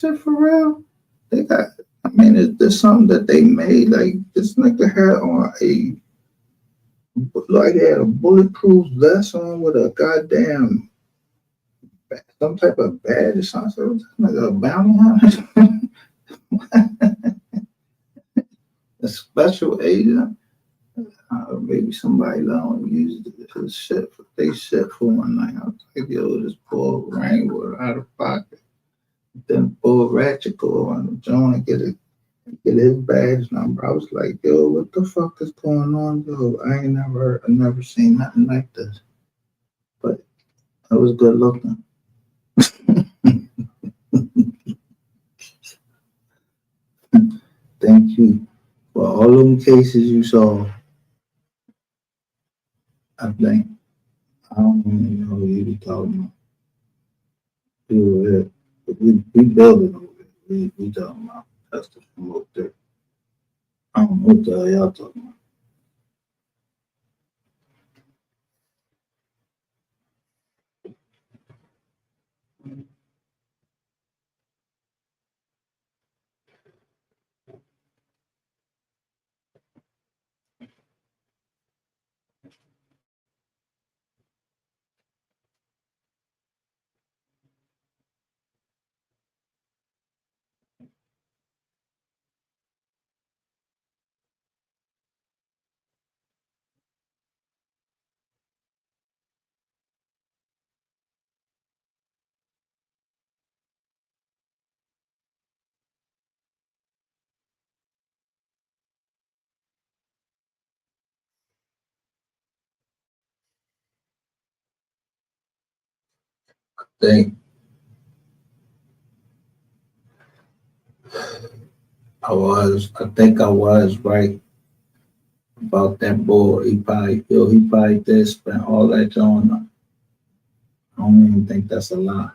Shit for real. They got. I mean, there's something that they made. Like this nigga had on like he had a bulletproof vest on with a goddamn some type of badge or something. Like a bounty hunter, a special agent. Maybe somebody let him use his shit for they shit for one night. I was like, yo, this poor Wrangler out of pocket. Then pull Ratchet go on the joint and get his badge number. I was like, yo, what the fuck is going on, yo? I never seen nothing like this. But it was good looking. Thank you for all them cases you saw. I think I don't even know who you be talking about. We were here. We building over here. We talking about that's the from up there. I don't know what the hell y'all talking about. Think I think I was right about that boy. He probably did spend all that on. I don't even think that's a lie.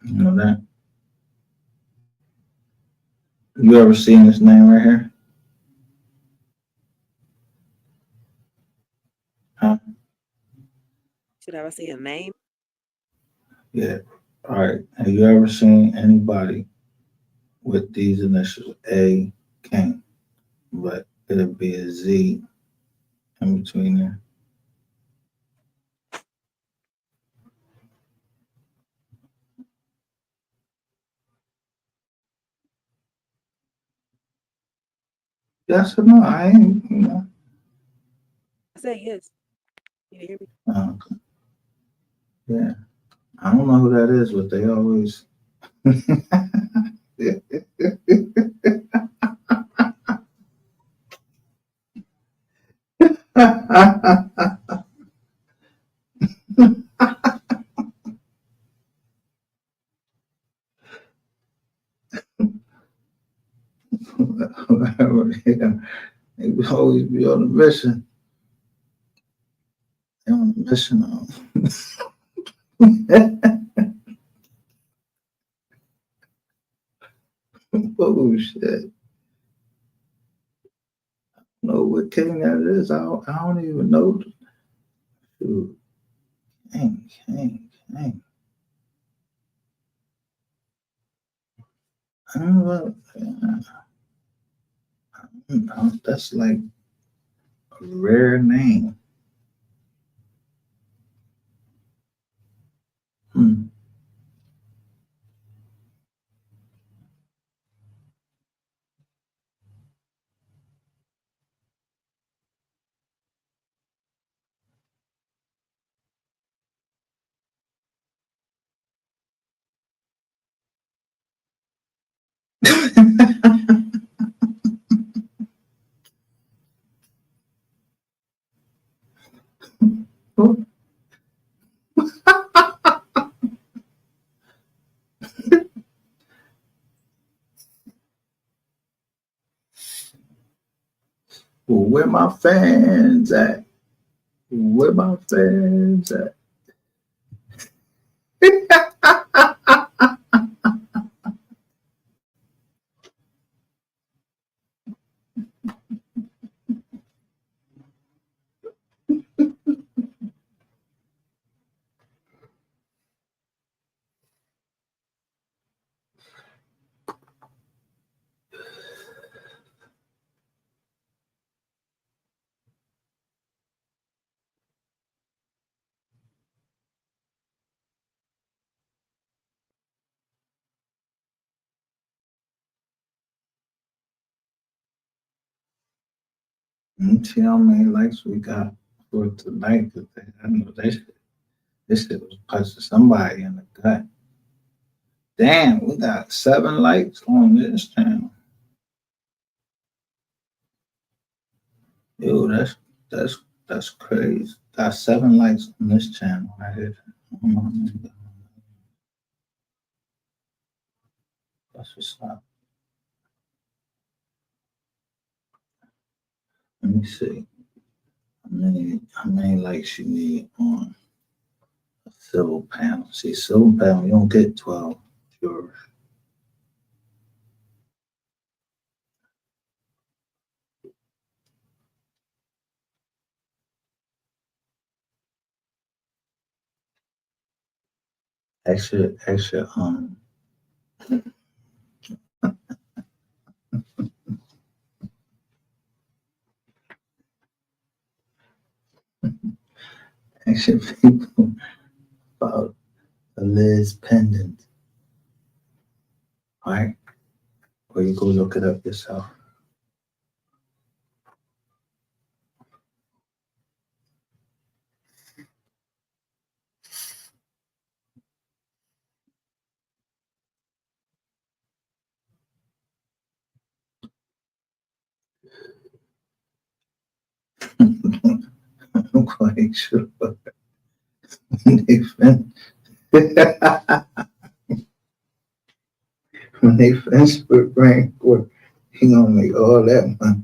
You know that? You ever seen this name right here? Huh? Should I ever see a name? Yeah. All right. Have you ever seen anybody with these initials? A King, but it'll be a Z in between there. Yes or no? I ain't, you know. I said yes. You didn't hear me? Okay. Yeah. I don't know who that is, but they always. They would always be on a mission. They on a mission. Oh shit! Know what king that is? I don't even know. Dude, king, king, king. I don't know. That's like a rare name. Hmm. Well, where my fans at? Where my fans at? See how many likes we got for tonight? 'Cause I know this shit was punching somebody in the gut. Damn, we got 7 likes on this channel. Yo, that's crazy. Got 7 likes on this channel right here. That's what's up. Let me see. How many likes you need on a civil panel? See, civil panel, you don't get 12 viewers. Extra, extra people about a Liz pendant. All right? Or you go look it up yourself. I'm quite sure when they fin- when they finish with Frank, he gonna make all that money.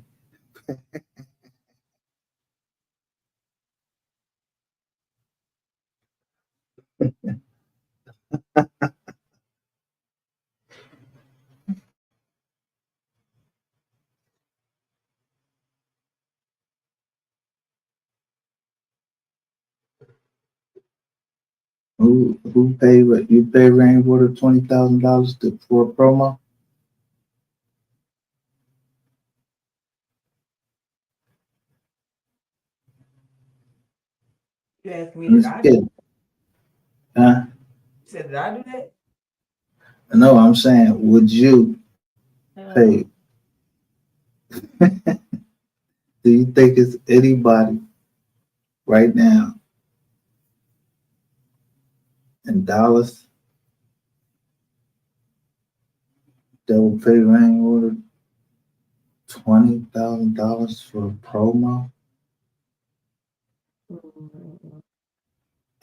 Who pay what you pay Rainwater $20,000 for a promo? You asked me, did I do Kid. Huh? You said, did I do that? No, I'm saying, would you pay? Do you think it's anybody right now in Dallas that will pay Rainwater $20,000 for a promo?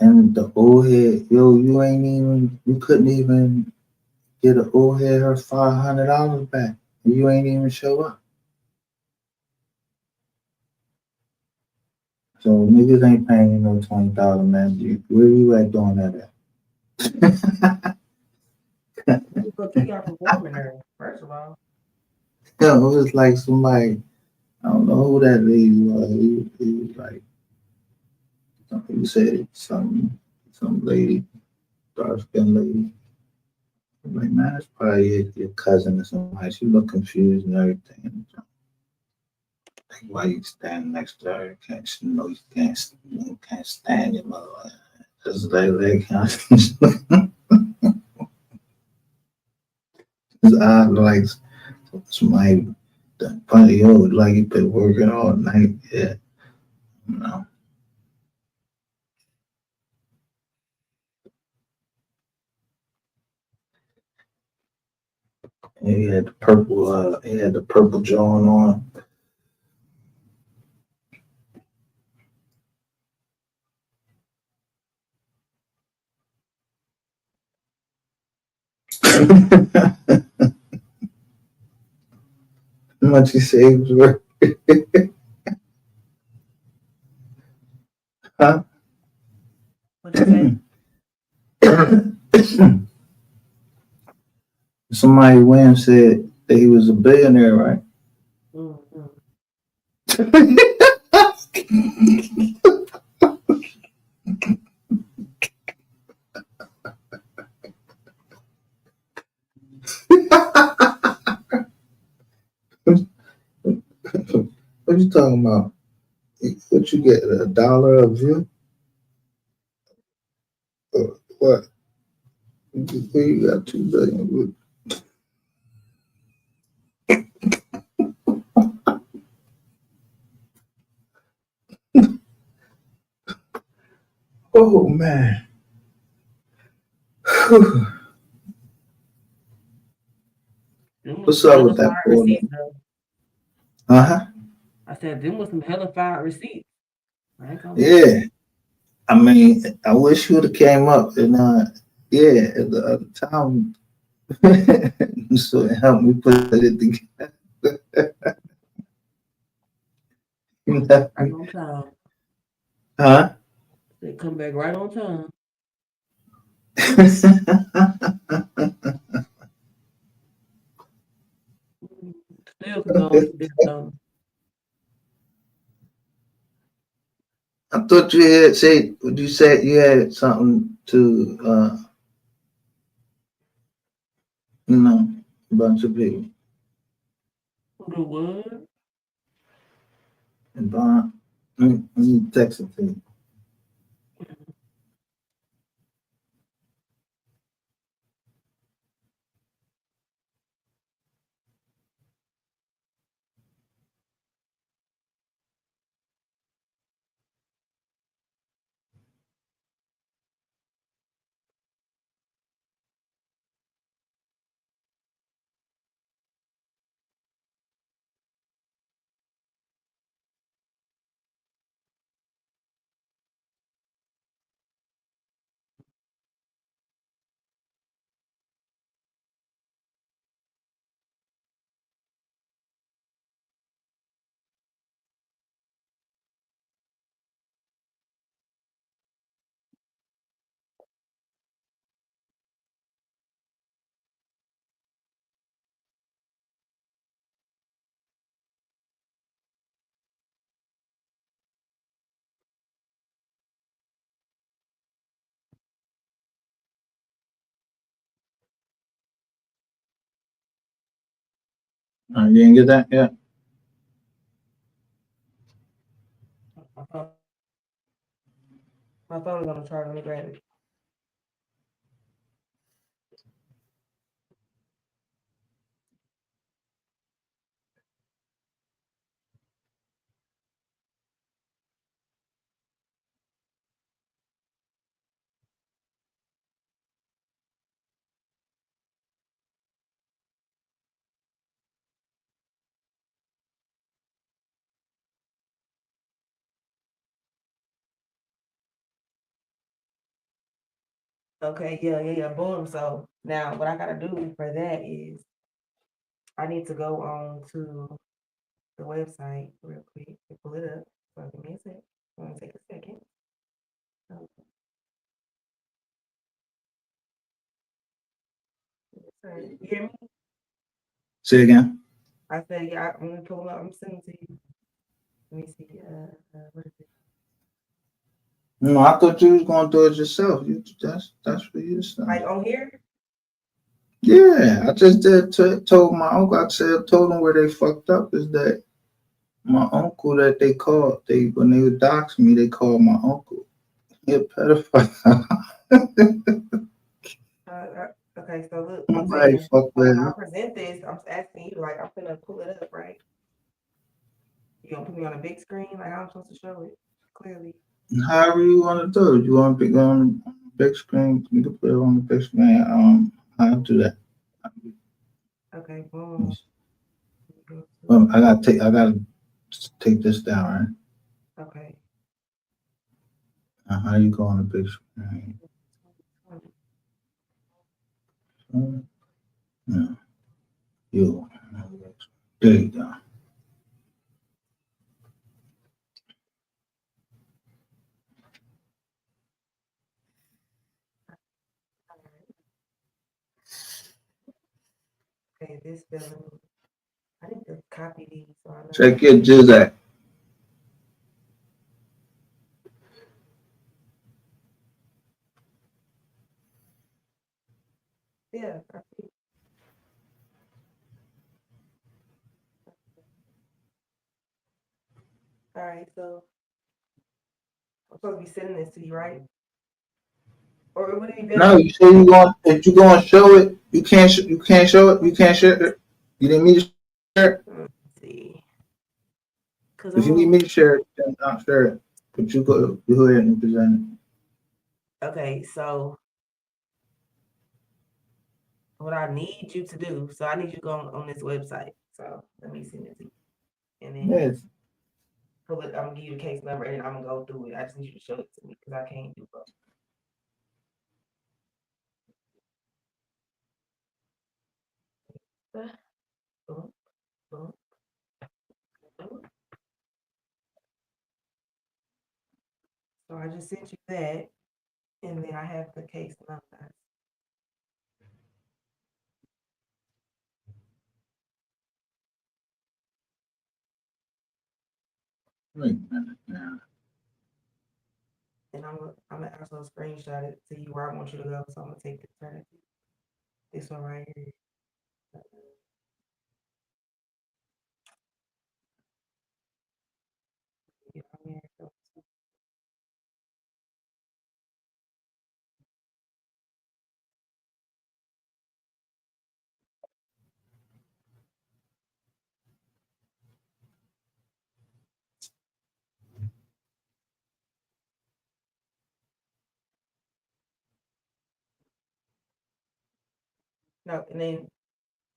And the old head, yo, you couldn't even get an old head her $500 back. You ain't even show up. So niggas ain't paying you no 20,000, man. Where you at doing that at? Because he got performing there, first of all. Yo, it was like somebody, I don't know who that lady was. He was like, he said some lady, dark skinned lady. I'm like, man, that's probably your cousin or somebody. She looked confused and everything. Like, why you standing next to her? You can't stand your mother. It's like that kind of his eyes like somebody that probably old, like he been working all night. Yeah, you know. And he had the purple John on. How much he saved worth? Huh? What you say? Somebody Williams said that he was a billionaire, right? What you talking about? What you get, $1 a view? What? You got 2 billion. Oh man. Whew. Them was What's some up hella with that fire boy? receipts though. Uh-huh. I said them was some hella fire receipts. I ain't gonna lie. Yeah. I mean, I wish you would have came up and yeah, at the other time so it helped me put it together. You know? Right on time. Huh? They come back right on time. Still can go to this done. I thought you had said, would you say you had something to, a bunch of people The what? and Bond. Let me text it to you. You didn't get that yet? My phone is on the charger. Let me grab it. Okay, yeah. Boom. So now what I gotta do for that is I need to go on to the website real quick and pull it up. So give me a sec. It's gonna take a second. Sorry. You hear me? Say again. I said, yeah, I'm gonna pull up. I'm sending to you. Let me see. What is it? No, I thought you was gonna do it yourself. That's for you. Like on here? Yeah, I just did told my uncle. Told him where they fucked up is that my uncle that they called when they would dox me, they called my uncle. He a pedophile. Okay, so look, I'm Nobody saying fuck with when I him. present this, I'm asking you, like, I'm gonna pull it up, right? You gonna put me on a big screen, like how I'm supposed to show it clearly? However you want to do it. You want to be on the big screen? You can put it on the big screen. I'll do that. Okay, boom. I gotta take this down, right? Okay. How you go on the big screen? Yeah. You. There you go. Okay, this spelling. I need to copy these so I know. Check your Jizak. Yeah, copy. All right, so I'm supposed to be sending this to you, right? Or would it be better? No, you say you going. If you going to show it, you can't. You can't show it. You can't share it. You didn't mean to share it. Let's see. If you need me to share it, then I'll share it. But you go ahead and present it. Okay, so what I need you to do, so I need you to go on this website. So let me send it to you. And then Yes. pull it, I'm gonna give you the case number and I'm gonna go through it. I just need you to show it to me because I can't do both. Boom, boom, boom. So I just sent you that, and then I have the case number. Wait a minute now. And I'm gonna also screenshot it to you where I want you to go. So I'm gonna take the alternative. This one right here. Get on there, go to- No, and then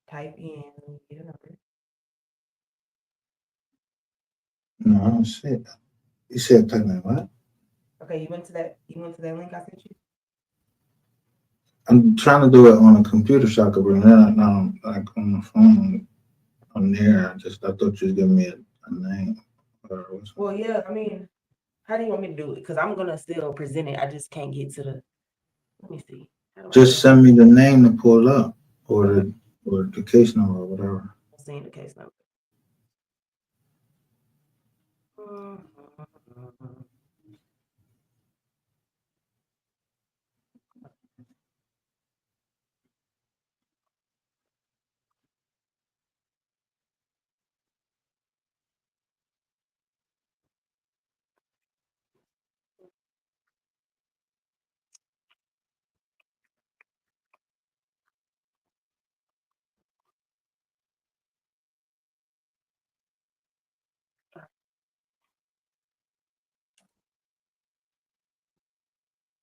type in, let me get a number. No, I don't see it. You said type in what? Okay, you went to that link I sent you? I'm trying to do it on a computer so I could bring it up now, like on the phone on there. I thought you was giving me a name. Or what's- Well, yeah, I mean, how do you want me to do it? Because I'm gonna still present it. I just can't get to the, let me see. How do I Just do send me the name to pull up or the case number or whatever. it? Seeing the case number.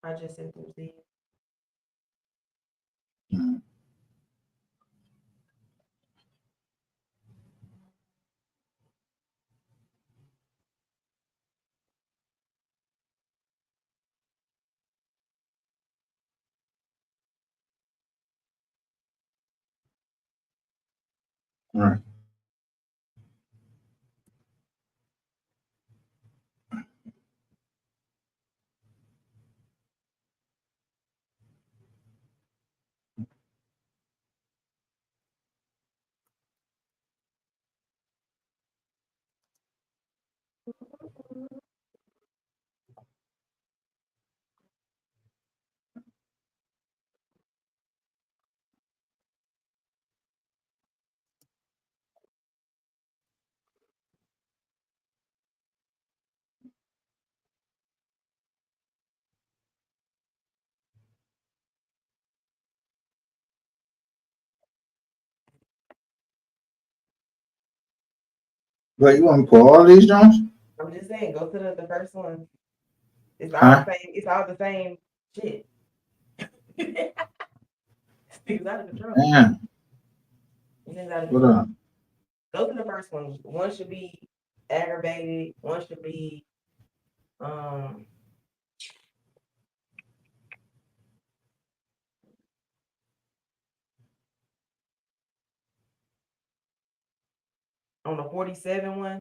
I just sent them to you. Mhm. Right. But you want me to pull all these Jones? I'm just saying, go to the first one. It's all Huh? the same. It's all the same shit. It's out of control. Yeah. It's out of What control. up? Go to the first one. One should be aggravated. One should be um on the 47 one.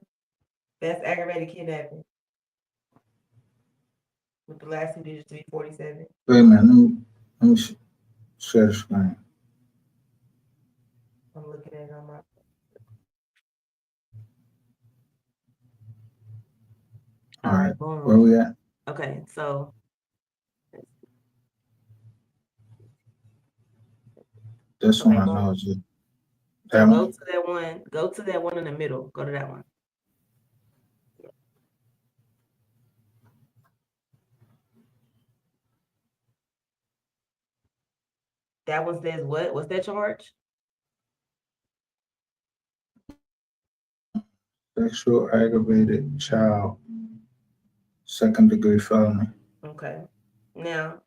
That's aggravated kidnapping. With the last two digits to be 47. Wait a minute. Let me share the screen. I'm looking at it on my. All All right, right. boom. Where we at? Okay, so This okay, one I boom. know is it. So That go one? to that one. Go to that one in the middle. Go to that one. That one says what? What's that charge? Sexual aggravated child, second degree felony. Okay. Now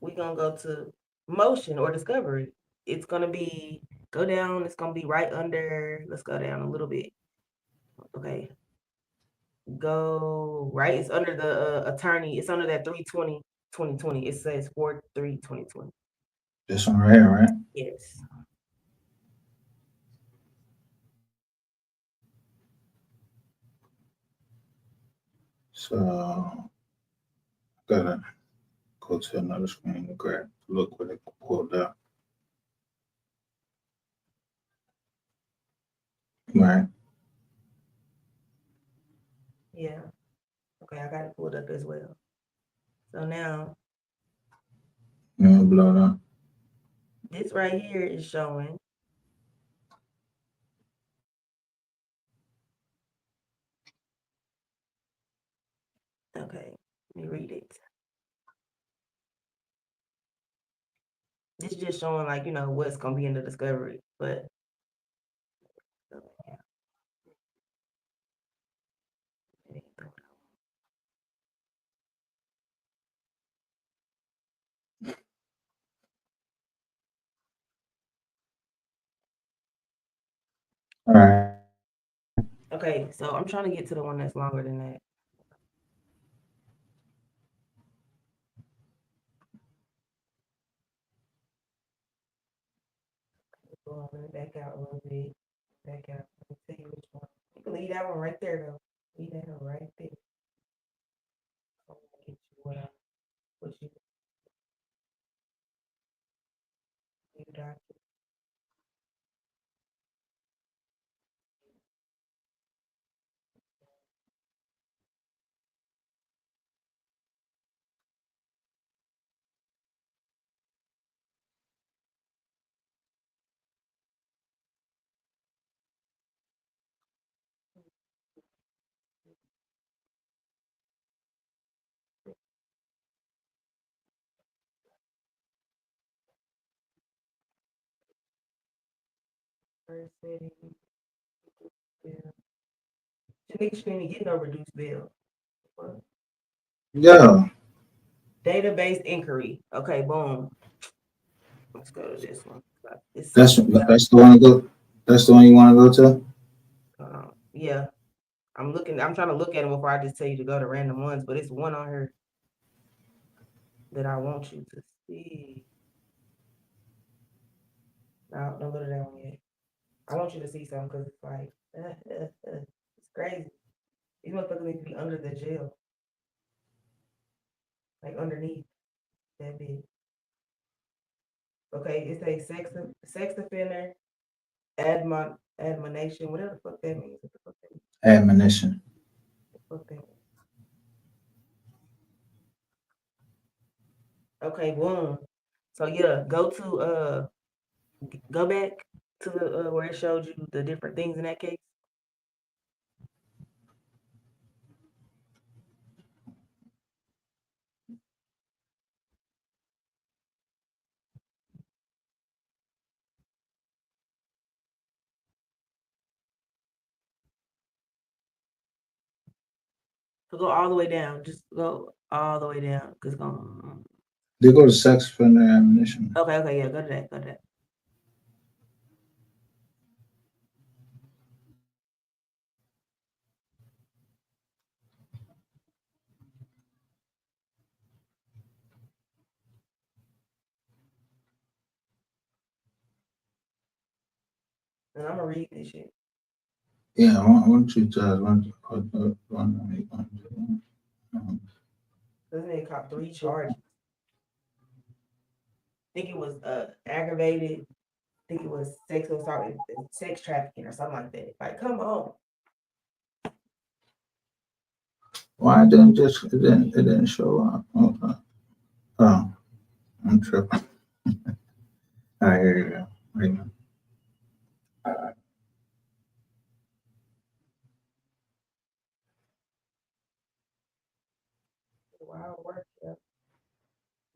we're gonna go to motion or discovery. It's gonna be go down, it's gonna be right under, let's go down a little bit. Okay. Go right, it's under the attorney, it's under that 3/20/2020. It says 4/3/2020. This one right here, right? Yes. So gotta go to another screen to grab look what it pulled up. Right. Yeah. Okay, I got it pulled up as well. So now You wanna blow it up? this right here is showing. Okay, let me read it. This is just showing like, what's gonna be in the discovery, but yeah. All right. Okay, so I'm trying to get to the one that's longer than that. Let me back out a little bit. Back out. Let me tell you which one. You can leave that one right there though. Leave that one right there. I'm gonna get you what you document. First setting. Yeah. Shanique shouldn't even get no reduced bill. What? Yeah. Database inquiry. Okay, boom. Let's go to this one. It's That's something about, that's the one to go. That's the one you want to go to. yeah. I'm trying to look at them before I just tell you to go to random ones, but it's one on here that I want you to see. No, don't go to that one yet. I want you to see something because it's like, it's crazy. These motherfuckers need to be under the jail, like underneath that big. Okay, it's a sex offender admonition, whatever the fuck that means. What the fuck that means? Admonition. What the fuck that means? Okay, boom. So yeah, go back to the where it showed you the different things in that case. So go all the way down. Just go all the way down. Cause They go to sex offender admonition. okay, yeah, go to that, go to that. And I'm gonna read this shit. Yeah, I want you to one. This nigga caught 3 charges. Think it was aggravated. Think it was sexual assault, and sex trafficking or something like that. Like, come on. Why it didn't show up? Okay. Oh, I'm tripping. All right, here you go. Wait a minute. Wild work, yeah.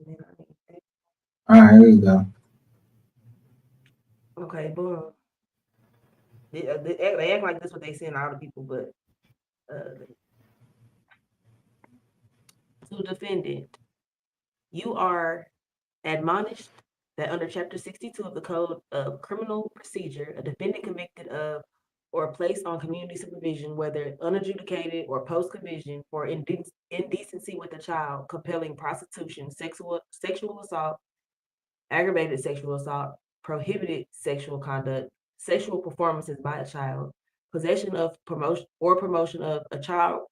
And then I need that. All right, here you go. Okay, boom. They act like this what they send all the people, but to defendant, you are admonished that under Chapter 62 of the Code of Criminal Procedure, a defendant convicted of or placed on community supervision, whether unadjudicated or post-conviction, for indecency with a child, compelling prostitution, sexual assault, aggravated sexual assault, prohibited sexual conduct, sexual performances by a child, possession of promotion of a child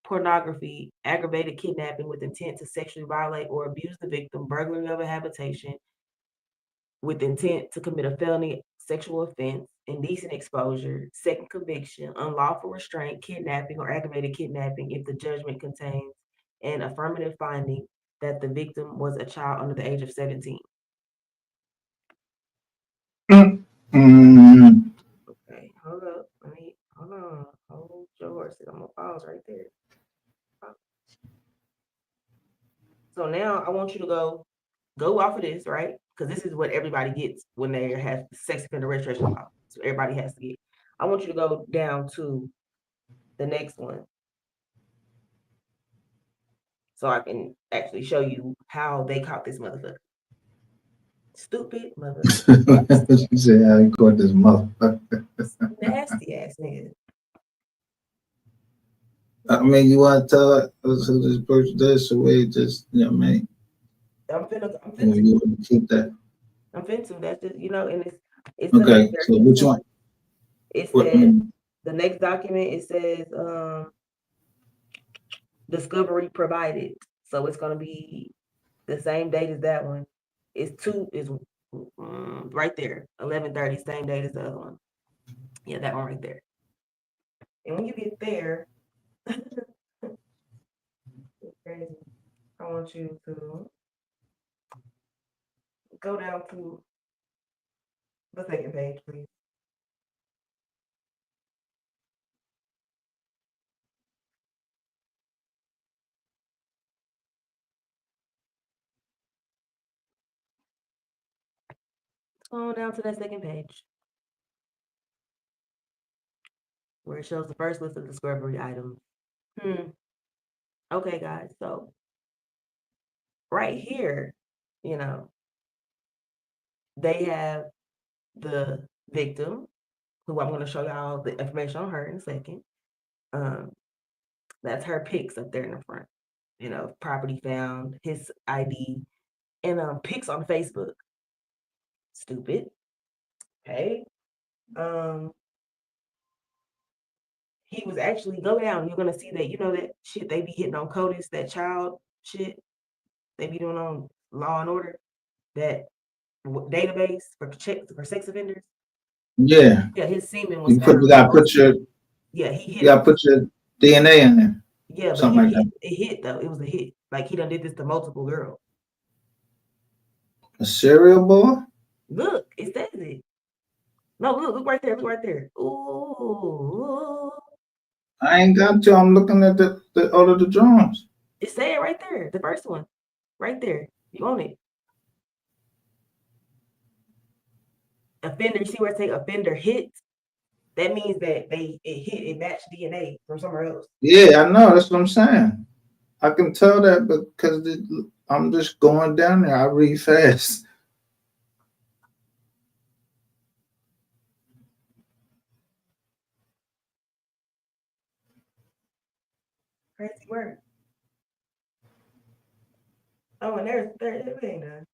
pornography, aggravated kidnapping with intent to sexually violate or abuse the victim, burglary of a habitation with intent to commit a felony sexual offense, indecent exposure, second conviction, unlawful restraint, kidnapping, or aggravated kidnapping if the judgment contains an affirmative finding that the victim was a child under the age of 17. Mm. Okay, hold up. Hold on. Hold your horses. I'm gonna pause right there. So now I want you to go off of this, right? Because this is what everybody gets when they have sex offender registration law. So everybody has to get. I want you to go down to the next one, so I can actually show you how they caught this motherfucker. Stupid mother. She said, "I caught this motherfucker." Nasty ass nigga. I mean, you want to tell us who this person is, so we just, you know what I mean? I'm You finna want to keep that? I'm finna. That's just, and it's Okay, so which one? It What, says the next document. It says discovery provided. So it's gonna be the same date as that one. It's right there, 11:30, same date as the other one. Yeah, that one right there. And when you get there, it's crazy. I want you to go down to the second page, please. Scroll down to that second page where it shows the first list of discovery items. Okay, guys. So right here, they have the victim, who I'm going to show y'all the information on her in a second. That's her pics up there in the front. Property found, his ID, and pics on Facebook. Stupid. Okay. He was actually, go down. You're gonna see that, that shit they be hitting on CODIS, that child shit they be doing on Law and Order, that database for sex offenders. Yeah, Yeah, his semen was you found. gotta put your, Yeah, he hit. you gotta put your DNA in there. Yeah, but Something like that. It hit though. It was a hit. Like he done did this to multiple girls. A serial boy? Look, it says it. No, look right there. Look right there. Ooh. I ain't got to. I'm looking at the all of the drawings. It said right there, the first one. Right there. You own it. Offender, you see where it say offender hit? That means that it matched DNA from somewhere else. Yeah, I know. That's what I'm saying. I can tell that because I'm just going down there. I read fast. Crazy word. Oh, and it ain't done.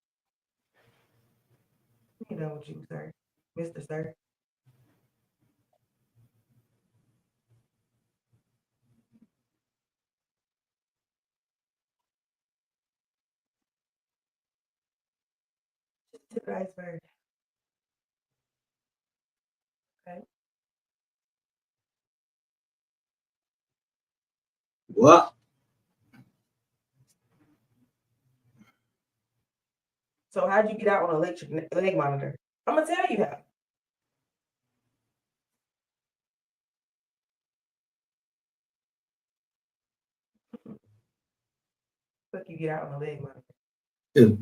We ain't done with you, sir. Mr. Sir. Tip of the iceberg. Okay. What? So how'd you get out on an electric leg monitor? I'm gonna tell you how. Fuck, you get out on a leg monitor.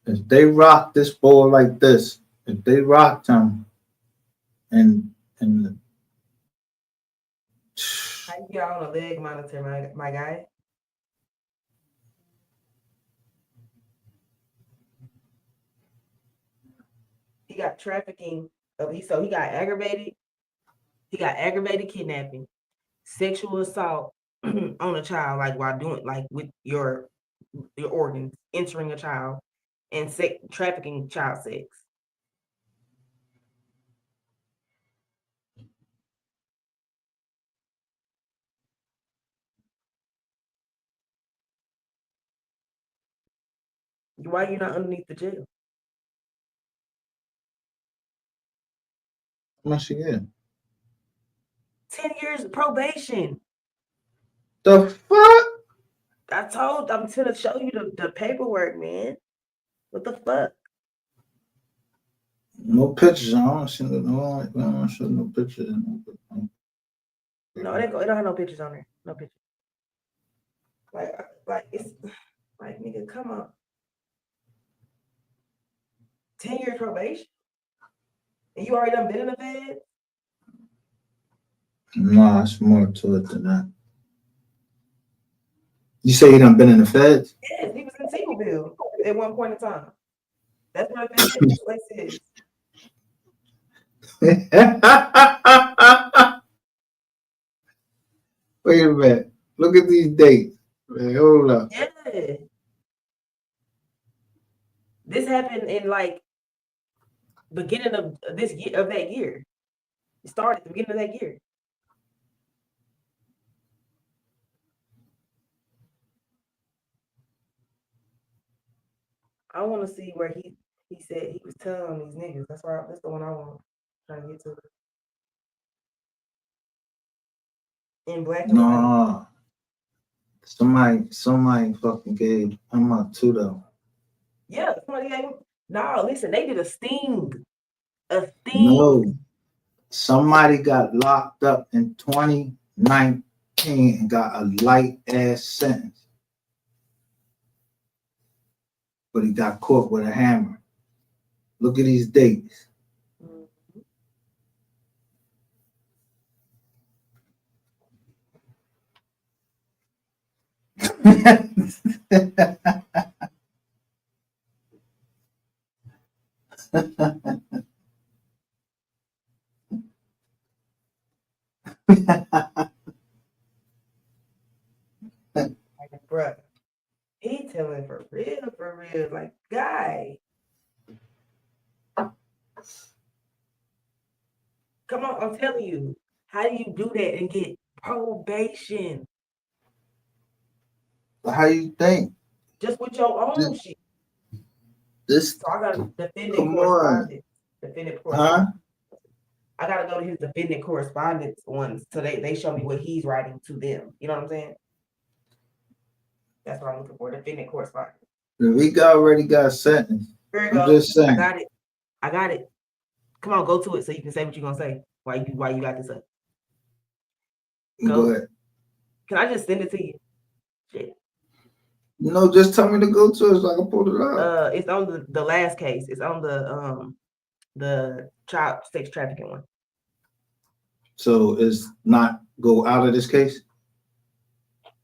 If they rock this boy like this, if they rocked him, and How you get out on a leg monitor, my guy? He got trafficking. So he got aggravated. He got aggravated kidnapping, sexual assault on a child, like while doing like with your organs, entering a child, and trafficking child sex. Why you not underneath the jail? How much you get? 10 years probation. The fuck? I'm gonna show you the paperwork, man. What the fuck? No pictures. I don't see no. I don't show no pictures. No, it don't have no pictures on there. No pictures. Like it's like nigga, come on. 10 years probation, and you already done been in the bed. Nah, it's more to it than that. You say you done been in the feds? Yes, he was in Singleville at one point in time. That's what this place is. Wait a minute. Look at these dates. Man, hold up. Yeah. This happened in like beginning of this year of that year. It started at the beginning of that year. I want to see where he said he was telling these niggas. That's the one I want. Trying to get to. In black and white. No. Somebody fucking gave him up too though. Yeah, somebody gave him. No, listen, they did a sting. A sting. No. Somebody got locked up in 2019 and got a light ass sentence. But he got caught with a hammer. Look at these dates. Bruh, he telling for real, like, guy. Come on, I'm telling you. How do you do that and get probation? How you think? Just with your own shit. This. So I got a defendant Come correspondent. Huh? I gotta go to his defendant correspondence ones so they show me what he's writing to them. You know what I'm saying? That's what I'm looking for. Defendant correspondence. We already got sentenced. I'm just saying. I got it. Come on, go to it so you can say what you're gonna say. Why you got this up? Go ahead. Can I just send it to you? Shit. No, just tell me to go to it so I can pull it up. It's on the last case. It's on the child sex trafficking one. So it's not go out of this case?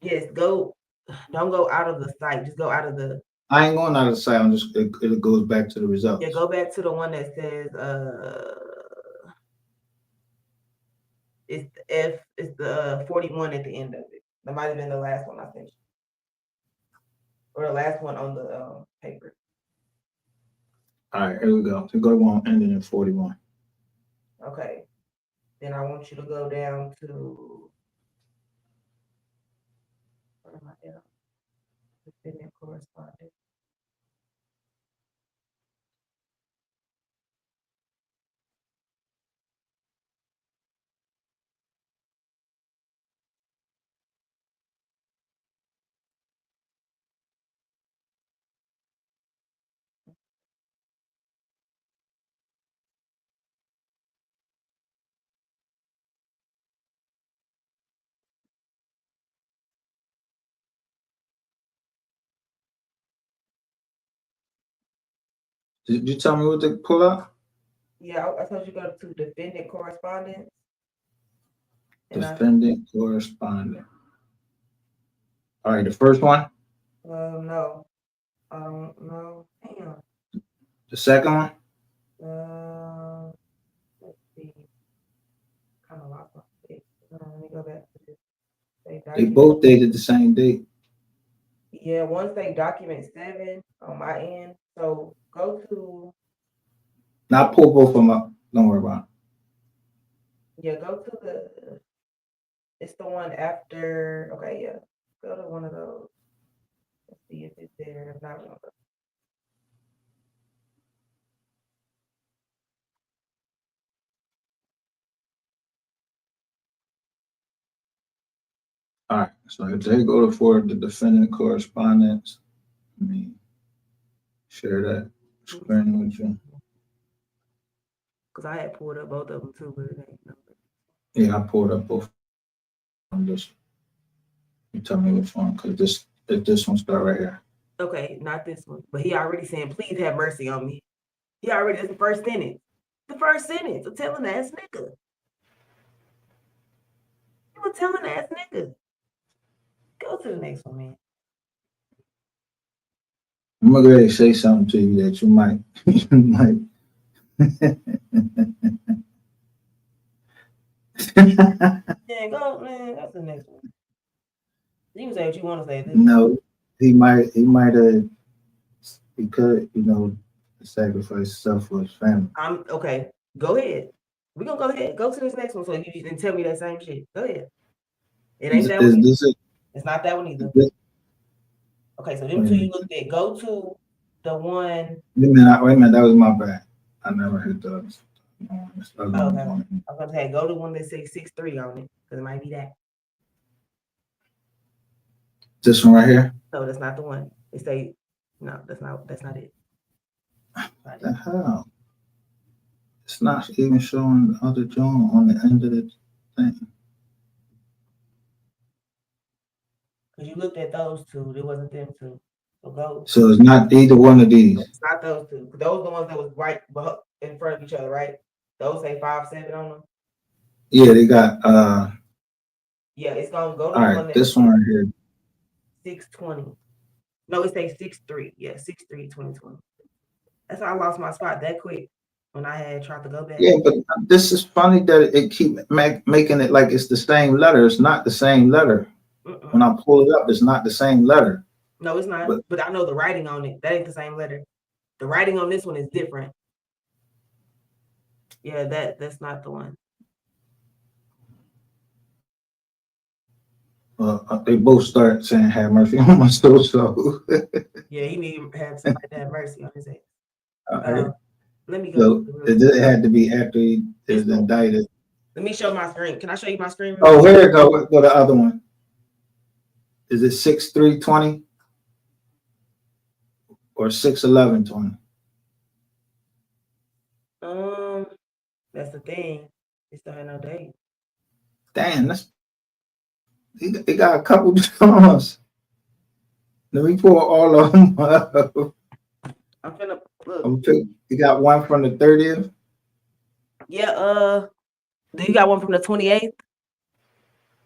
Yes, don't go out of the site. Just go out of the. I ain't going out of the site. I'm just it goes back to the results. Yeah, go back to the one that says it's the 41 at the end of it. That might have been the last one I sent you. Or the last one on the paper. All right, here we go. So go on ending in 41. Okay. Then I want you to go down to where am I at? Defendant correspondent. Did you tell me what to pull up? Yeah, I thought you go to defendant correspondence. Defendant correspondent. All right, the first one? No. No. Damn. The second one? Say They document. both dated the same date. Yeah, one say document 7 on my end. So go to Now pull both of them up. Don't worry about go to it's the one after. Okay, yeah, go to one of those. Let's see if it's there. If not, one of those. it. All right. So if they go to forward the defendant correspondence, let me share that screen with you. Cause I had pulled up both of them too, but it ain't no. Yeah, I pulled up both. I'm just you tell me which one, because this one start right here. Okay, not this one. But he already saying, please have mercy on me. He already, that's the first sentence. The first sentence, a telling ass nigga. You a telling ass nigga. Go to the next one, man. I'm gonna go ahead and say something to you that you might you might Yeah, go, man, go to the next one. You can say what you want to say. no, he might have he could, sacrifice himself for his family. I'm okay. Go ahead. We're gonna go ahead. Go to this next one so you can tell me that same shit. Go ahead. It ain't that Is one. this it? It's not that one either. Okay, so them two you looked at. Go to the one. Wait a minute, that was my bad. I never hit those. Okay. I was gonna say go to one that says 6'3" on it, because it might be that. This one right here? No, that's not the one. It say no, that's not it. What the hell? It's not even showing the other joint on the end of the thing. Because you looked at those two, it wasn't them two. So go. So it's not either one of these. It's not those two. Those are the ones that was right in front of each other, right? Those say 5'7" on them. Yeah, they got Yeah, it's gonna go to all the right, one that this one right here. 6'20". No, it says 6'3". Yeah, 6'3", 2020. That's how I lost my spot that quick when I had tried to go back. Yeah, but this is funny that it keep making it like it's the same letter. It's not the same letter. When I pull it up, it's not the same letter. No, it's not. But I know the writing on it. That ain't the same letter. The writing on this one is different. Yeah, that's not the one. They both start saying, "Have mercy on my soul." So yeah, he need to have somebody to have mercy on his head. Let me go. So it had to be after he is indicted. Let me show my screen. Can I show you my screen? Oh, here you go. Go the other one. Is it 6'3" or 6'11" That's the thing. It still had no date. Damn, he got a couple jobs. Let me pull all of them up. I'm finna look. You got one from the 30th? Yeah, do you got one from the 28th?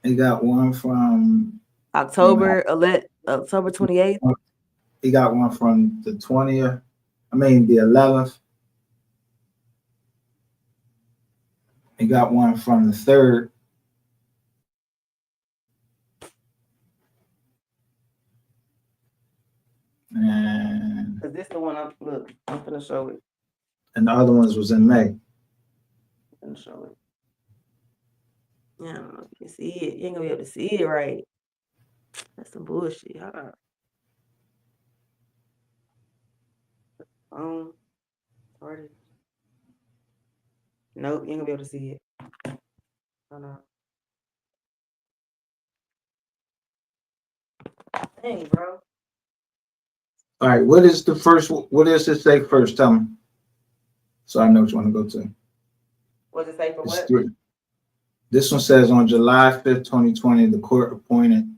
He got one from October 28th. He got one from the 20th. I mean the 11th. He got one from the 3rd. And Cause this the one I'm gonna show it. And the other ones was in May. I'm gonna show it. Yeah, I don't know if you can see it. You ain't gonna be able to see it right. That's some bullshit. Hold on. Started. Nope, you ain't gonna be able to see it. Hold on. Dang, bro. All right, what is the first? What does it say first? Tell me, so I know which one to go to. What does it say for what? This one says on July 5th, 2020, the court appointed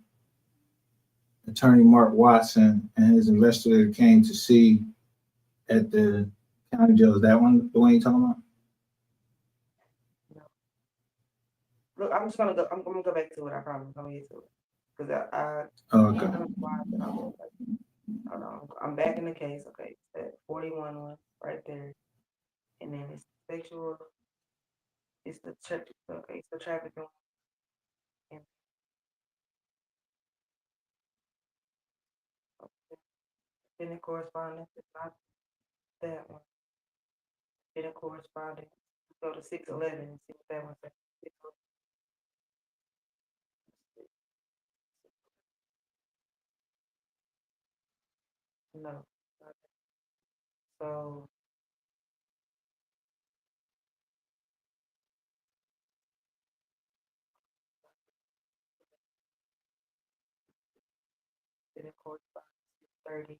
attorney Mark Watson and his investigator came to see at the county jail. Is that one the one you're talking about? No. Look, I'm just gonna go. I'm gonna go back to it. I promise. I'm gonna get to it because I Okay. Hold on. I'm back in the case. Okay, that 41 one right there, and then it's sexual. It's the trafficking. And Pending correspondence is not that one. Pending correspondence, go to 611 and see what that one says. No. not that. So pending correspondence 30.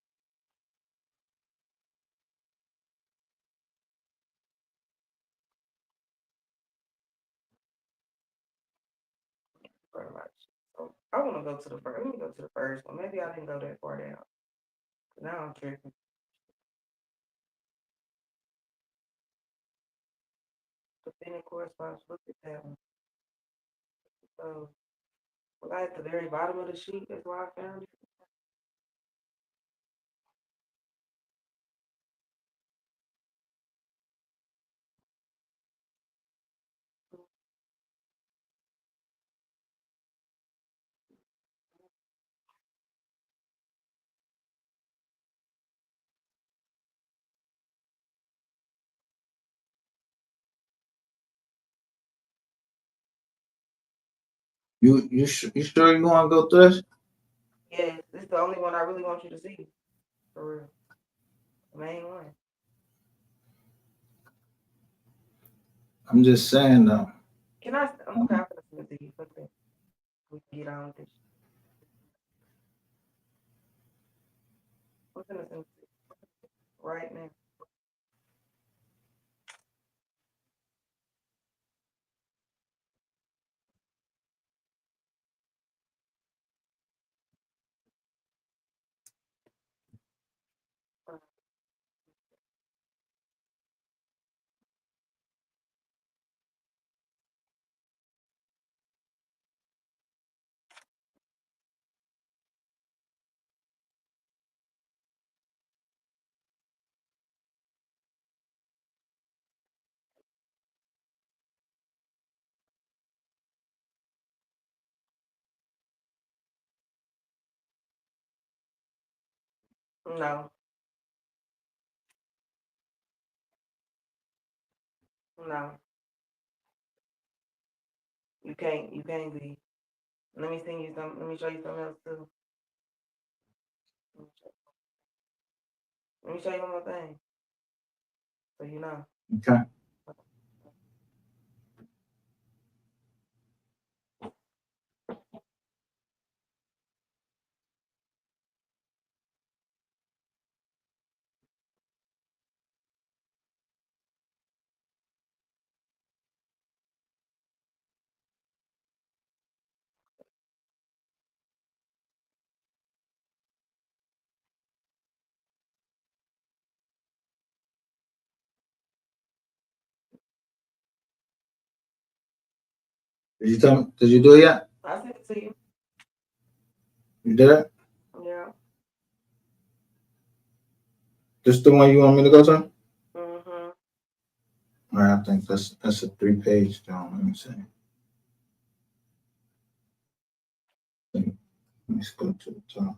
Pretty much. So I want to go to the first. Let me go to the first one. Maybe I didn't go that far down. Now I'm tripping. The pending correspondence. Look at that one. So right at the very bottom of the sheet. That's why I found it. You sure you want to go through this? Yes, this is the only one I really want you to see. For real. The main one. I'm just saying though. Can I? I'm okay. I'm gonna send it to you. Fuck that. We can get on with this. I'm gonna send it to you right now. No, no, you can't. You can't be. Let me send you some. Let me show you something else too. Let me show you one more thing. So you know. Okay. Did you tell me? Did you do it yet? I sent it to you. You did it? Yeah. This the one you want me to go to? Mm-hmm. All right, I think that's a 3-page job. Let me see. Let's go to the top.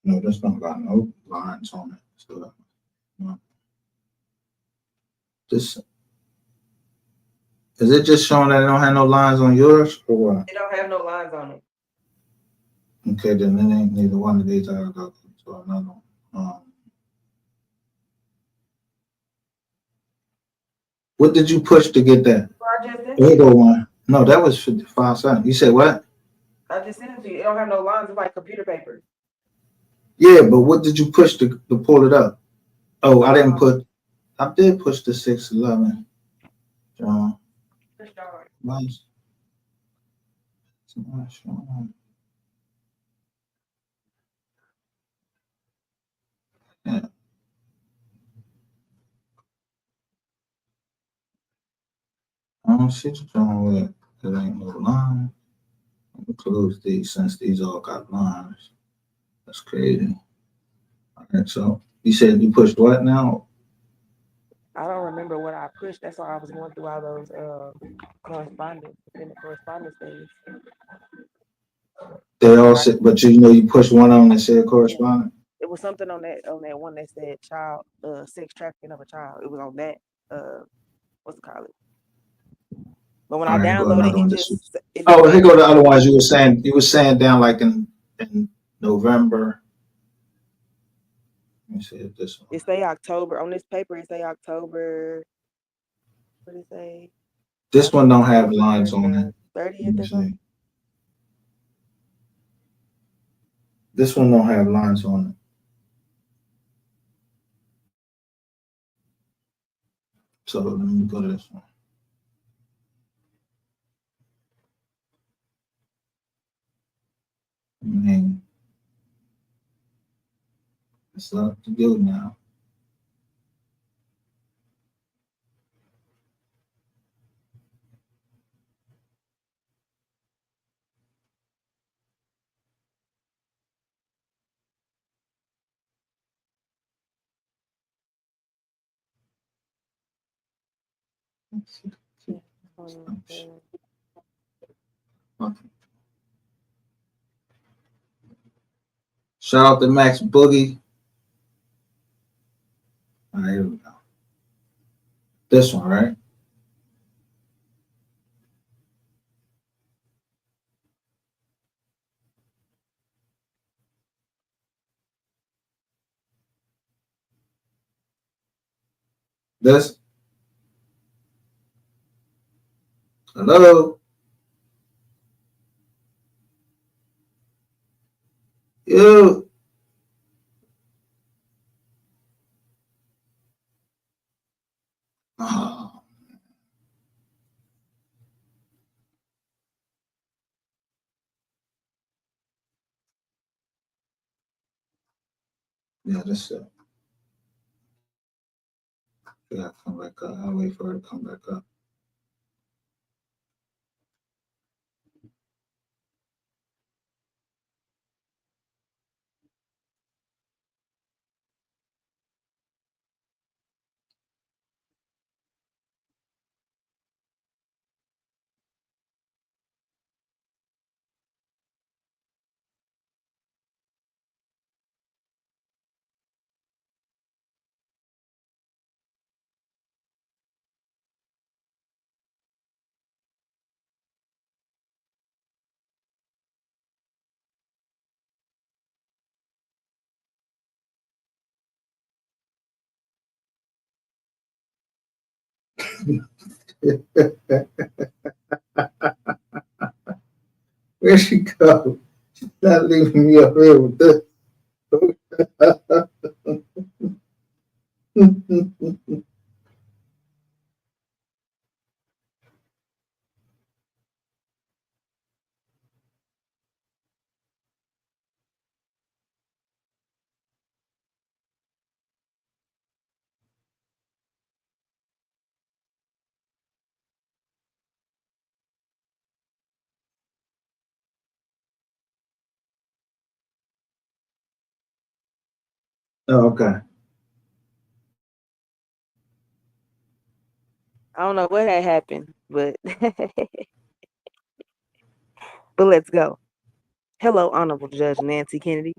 No, that's not got no lines on it. So no. This is it just showing that it don't have no lines on yours or what? It don't have no lines on it. Okay, then it ain't neither one of these. I gotta go to another one. What did you push to get that? I just sent it. 801. No, that was 55 cents. You said what? I just sent it to you. It don't have no lines. It's like computer paper. Yeah, but what did you push to pull it up? Oh, I didn't put. I did push the 611. John. For sure. Nice. Yeah. I don't see the John with there ain't no line. Includes these since these all got lines. That's crazy. All right, so you said you pushed what now? I don't remember what I pushed. That's why I was going through all those correspondence, independent correspondence things. They all said, but you know, you push one on and said correspondent. It was something on that one that said child sex trafficking of a child. It was on that what's it called? But when All I right, go downloaded another one. it, This just it oh, just here go the other ones you were saying down like in November. Let me see if this one. it say October on this paper. It say October. What did it say? This one don't have lines on it. 30th or something. This one don't have lines on it. So let me go to this one. I mean, it's up to do now. Let's see. Okay. Shout out to Max Boogie. All right, here we go. This one, right? This. Hello. You. Oh. Yeah, that's it. Yeah, come back up. I'll wait for her to come back up. Where'd she go? She's not leaving me up here with this. Oh, okay. I don't know what had happened, but but let's go. Hello, Honorable Judge Nancy Kennedy.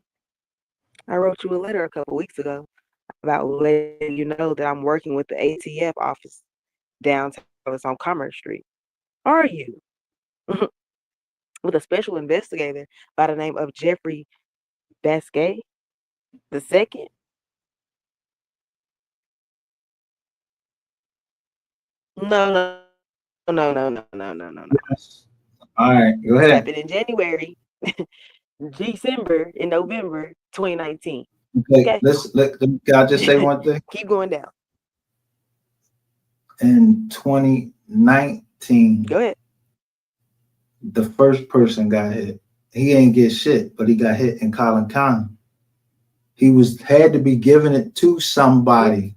I wrote you a letter a couple weeks ago about letting you know that I'm working with the ATF office downtown on Commerce Street. Are you? With a special investigator by the name of Jeffrey Basquet the second. No. Yes. All right, go ahead. Happened in January, December, and November 2019. Okay, can I just say one thing? Keep going down. In 2019, Go ahead. the first person got hit. He ain't get shit, but he got hit in Collin County. He had to be giving it to somebody.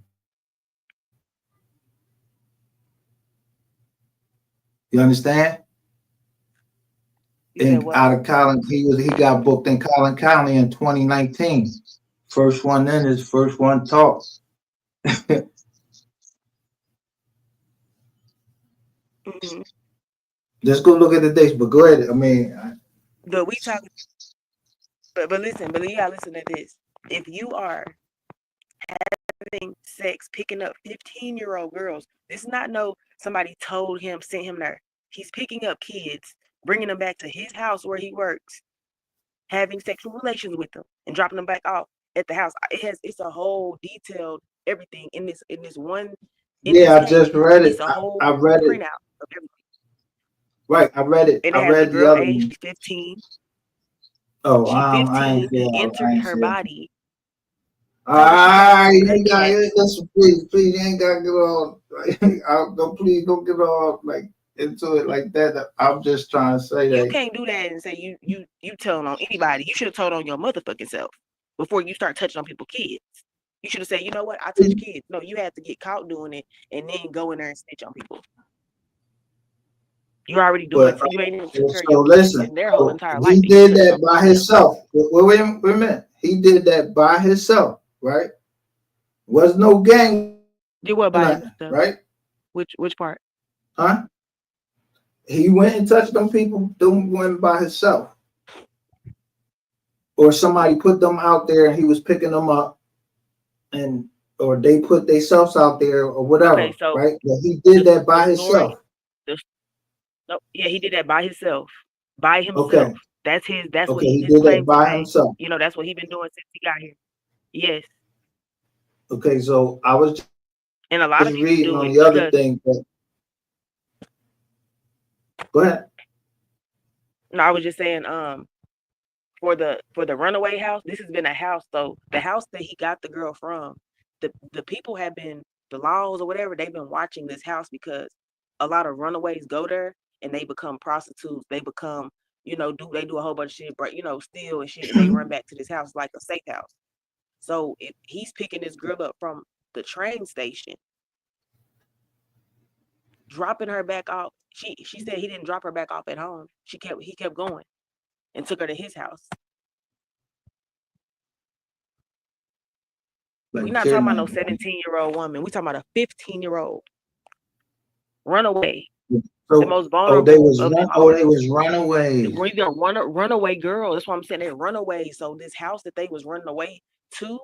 You understand? Out of Collin, he got booked in Collin County in 2019. First one in is first one talks. Mhm. Just go look at the dates. But go ahead. I mean, But we talk. But listen. But you gotta listen to this. If you are having sex, picking up 15-year-old girls, this is not no somebody told him, sent him there. He's picking up kids, bringing them back to his house where he works, having sexual relations with them, and dropping them back off at the house. It's a whole detailed everything in this one in this yeah, I case. just read it. It's a I whole read it. printout of everything. Right, I read it. And I it has the read the girl other age one. 15. Oh, She I ain't 15. see. He I entered ain't her see. body. Told her she got Ah, some you good ain't got cat. it. Listen, please, you ain't got to get all. Don't please don't get all like into it like that. I'm just trying to say You that. can't do that and say you telling on anybody. You should have told on your motherfucking self before you start touching on people's kids. You should have said, you know what, I touch kids. No, you had to get caught doing it and then go in there and snitch on people. You're already doing But it, so you ain't even took care of so your kids listen, and their whole so entire life. he And you did touching that on by somebody else. himself. Wait a minute. He did that by himself, right? Was no gang, Did what by nothing, himself? right? Which part? Huh? He went and touched them people, doing went by himself, or somebody put them out there and he was picking them up, and or they put themselves out there or whatever, Okay, so right? But he did that the by story. himself. No, yeah, he did that by himself. By Okay, himself. That's his. That's what he his did that claim to by fame. himself. You know, that's what he been doing since he got here. Yes, Okay, so I was and a lot just of people reading do on it the other because thing. But go ahead. no, I was just saying, for the runaway house, this has been a house. So the house that he got the girl from, the people have been the laws or whatever. They've been watching this house because a lot of runaways go there and they become prostitutes. They become, they do a whole bunch of shit, but steal and shit, and they run back to this house like a safe house. So if he's picking this girl up from the train station, dropping her back off. She said he didn't drop her back off at home. He kept going and took her to his house. We're not talking about no 17-year-old woman. We're talking about a 15-year-old runaway. So, the most vulnerable of them all. they was runaways. They're runaway girl. That's why I'm saying they're runaways. So this house that they was running away to,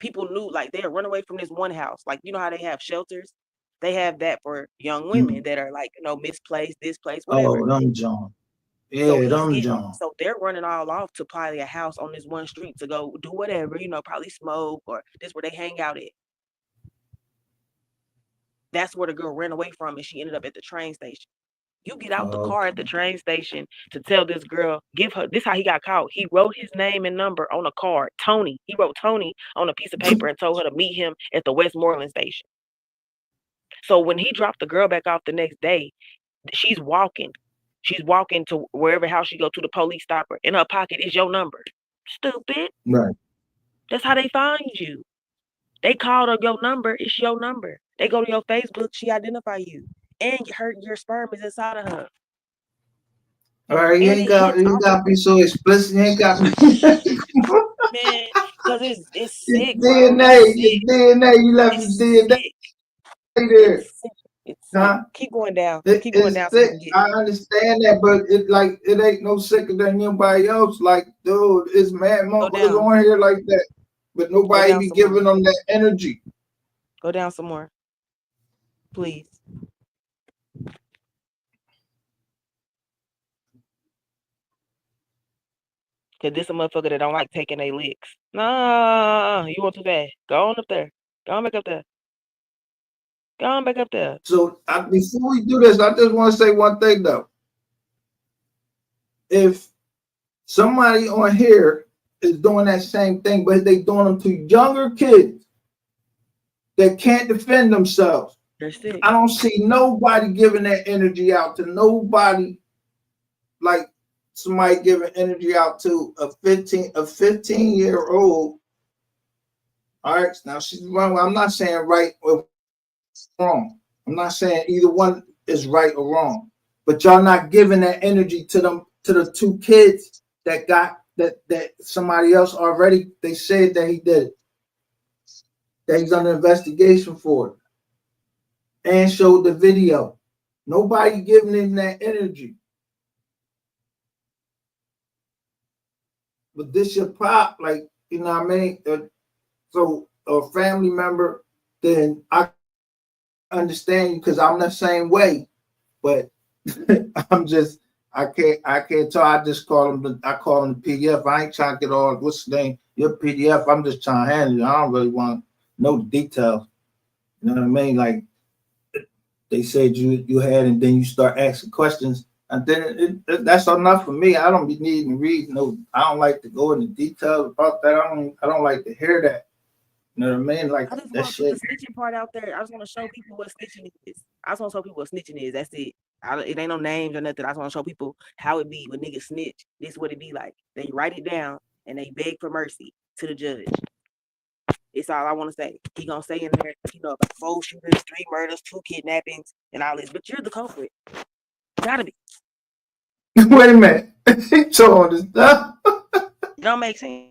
people knew like they're run away from this one house. Like you know how they have shelters, they have that for young women that are like misplaced, displaced, whatever. Oh, them John. So Yeah, them John. so they're running all off to probably a house on this one street to go do whatever, probably smoke or this where they hang out at. That's where the girl ran away from, and she ended up at the train station. You get out the car at the train station to tell this girl, give her, this how he got caught. He wrote his name and number on a card, Tony. He wrote Tony on a piece of paper and told her to meet him at the Westmoreland station. So when he dropped the girl back off the next day, she's walking. She's walking to wherever house she go to, the police stop her. In her pocket is your number. Stupid. Right. That's how they find you. They called her your number, it's your number. They go to your Facebook, she identify you. And your sperm is inside of her. All right, you ain't got to be so explicit. You ain't got man, because it's sick, bro. DNA. It's DNA. You left your DNA there. It's sick. Keep going down. Keep going down. Sick. I understand that, but it ain't no sicker than anybody else. Like, dude, it's mad motherfuckers on here like that, but nobody be giving them that energy. Go down some more, please. Cause this a motherfucker that don't like taking their licks. Nah, you want too bad. Go on up there. Go on back up there. Go on back up there. So before we do this, I just want to say one thing though. If somebody on here is doing that same thing, but they doing them to younger kids that can't defend themselves, they're sick. I don't see nobody giving that energy out to nobody like somebody giving energy out to a 15-year-old. All right, now she's wrong. I'm not saying right or wrong. I'm not saying either one is right or wrong, but y'all not giving that energy to them, to the two kids that got that somebody else already. They said that he did it, that he's under investigation for it, and showed the video. Nobody giving him that energy. But this your pop, like, you know what I mean? So a family member, then I understand you because I'm the same way. But I can't tell. I just call him the PDF. I ain't trying to get all what's the name, your PDF. I'm just trying to handle it. I don't really want to know the details. You know what I mean? Like they said you had, and then you start asking questions, and then that's enough for me. I don't be needing to read. No, I don't like to go into details about that. I don't like to hear that. You know what I mean? Like I just that want to put shit. the snitching part out there. I just want to show people what snitching is. I just want to show people what snitching is. That's it. It ain't no names or nothing. I just want to show people how it be when niggas snitch. This is what it be like. They write it down and they beg for mercy to the judge. It's all I want to say. He gonna say in there, about 4 shootings, 3 murders, 2 kidnappings, and all this. But you're the culprit. Gotta be. Wait a minute. So on this stuff. It don't make sense.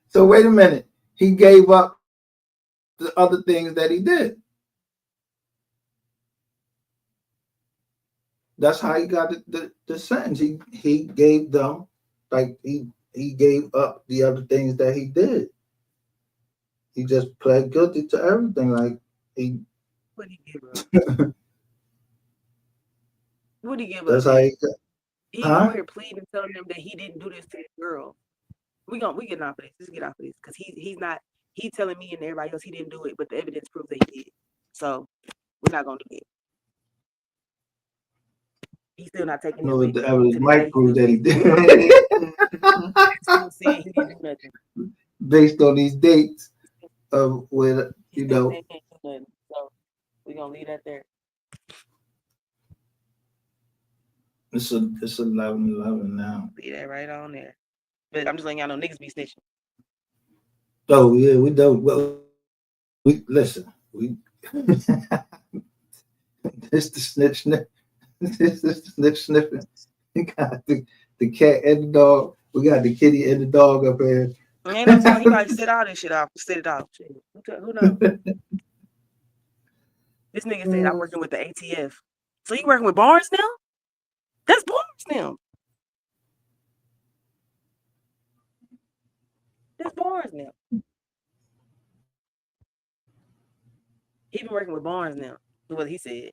So wait a minute. He gave up the other things that he did. That's how he got the sentence. He gave them, like he gave up the other things that he did. He just pled guilty to everything. Like he. What he give up? What he give That's up? how he got. He Huh? over here pleading, telling them that he didn't do this to the girl. We getting off of this. Let's get off of this because he's not. He telling me and everybody else he didn't do it, but the evidence proves that he did. So we're not gonna do it. He's still not taking No, it. the evidence might prove that he did. Still saying he didn't do nothing. Based on these dates of when So we're gonna leave that there. It's 11:11 now. Leave that right on there. But I'm just letting y'all know niggas be snitching. Oh yeah, we don't. Well, we listen. We this the snitch sniff. This the snitch sniffing. We got the cat and the dog. We got the kitty and the dog up here. Ain't no telling he like set all this shit off. Set it off. Shit. Who knows? This nigga said I'm working with the ATF. So you working with Barnes now? That's Barnes now. That's Barnes now. He been working with Barnes now. That's what he said.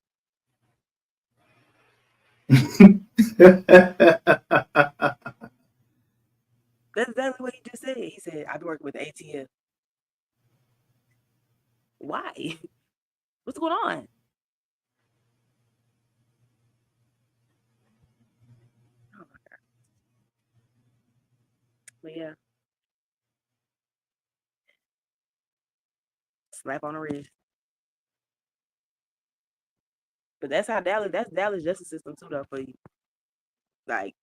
That's exactly what he just said. He said, I've been working with the ATF. Why? What's going on? Oh my God. But yeah. Slap on the wrist. But that's Dallas justice system too though for you. Like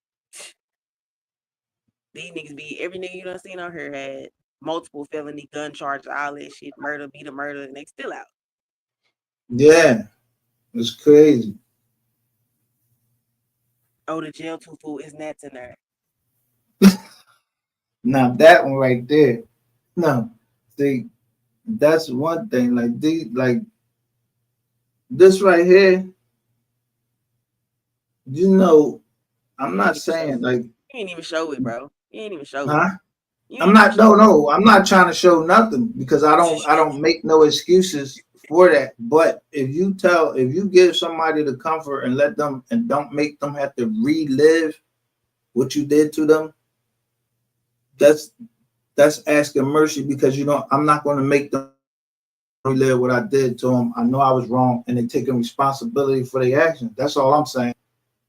these niggas every nigga you done seen on here had multiple felony gun charges, all that shit, murder, beat a murder, and they still out. Yeah, it's crazy. Oh, the jail too full is Nats in there. Now that one right there. No, see, that's one thing. Like this right here. I'm not saying like you ain't even show it, bro. You ain't even show huh? it. I'm not I'm not trying to show nothing because I don't make no excuses for that. But if you give somebody the comfort and let them and don't make them have to relive what you did to them, that's asking mercy because I'm not going to make them relive what I did to them. I know I was wrong and they taking responsibility for their actions. That's all I'm saying.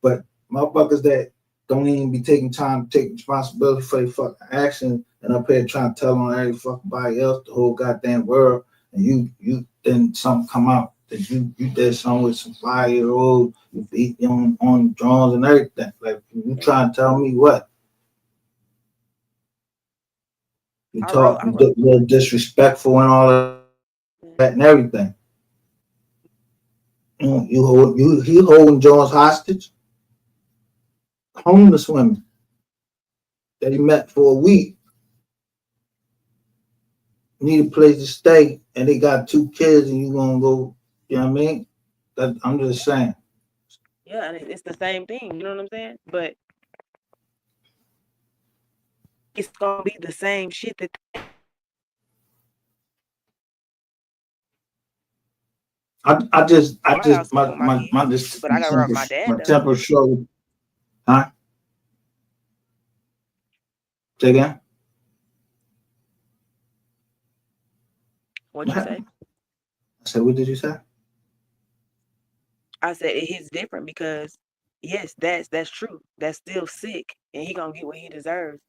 But motherfuckers that don't even be taking time to take responsibility for their fucking actions and up here trying to tell on every fucking body else, the whole goddamn world, and you then something come out that you did something with some 5-year-old, you beat them on drones and everything. Like you trying to tell me what? You talk you're disrespectful and all of that and everything. He holding Jones hostage. Homeless women that he met for a week need a place to stay, and they got 2 kids, and you gonna go You know what I mean? I'm just saying. Yeah, and it's the same thing. You know what I'm saying? But it's gonna be the same shit that. I just My house my with my kids, but I gotta rub my dad though. temper showed. Huh? Say again? What'd you say? I said, what did you say? I said it hits different because yes, that's true. That's still sick, and he gonna get what he deserves.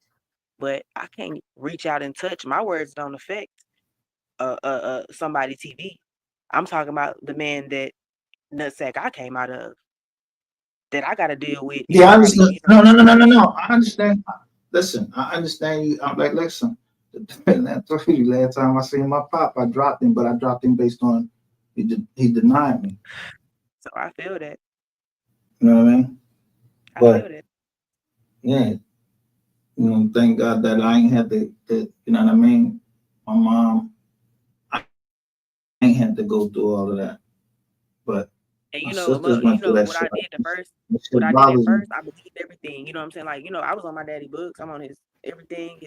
But I can't reach out and touch. My words don't affect somebody TV. I'm talking about the man that nutsack I came out of that I got to deal with. Yeah, I understand. No. I understand. Listen, I understand you. I'm like, listen. Last time I seen my pop, I dropped him, but I dropped him based on he denied me. So I feel that. You know what I mean? I feel that. Yeah. You know, thank God that I ain't had to you know what I mean? My mom, I ain't had to go through all of that. But and you know what I did at first, I believed everything. You know what I'm saying? Like, I was on my daddy books. I'm on his everything.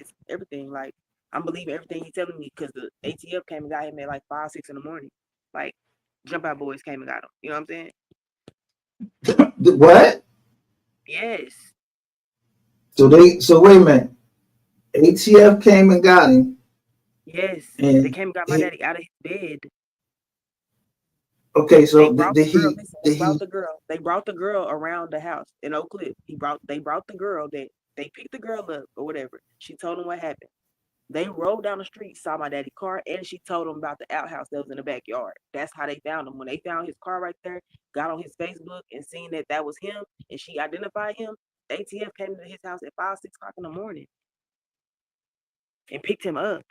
Like, I'm believing everything he's telling me because the ATF came and got him at like 5, 6 in the morning. Like, Jump Out Boys came and got him. You know what I'm saying? What? Yes. So wait a minute. ATF came and got him. Yes. They came and got my daddy out of his bed. Okay, so they brought the girl around the house in Oak Cliff. They brought the girl they picked the girl up or whatever. She told them what happened. They rode down the street, saw my daddy's car, and she told them about the outhouse that was in the backyard. That's how they found him. When they found his car right there, got on his Facebook and seen that was him, and she identified him, ATF came to his house at 5, 6 o'clock in the morning and picked him up.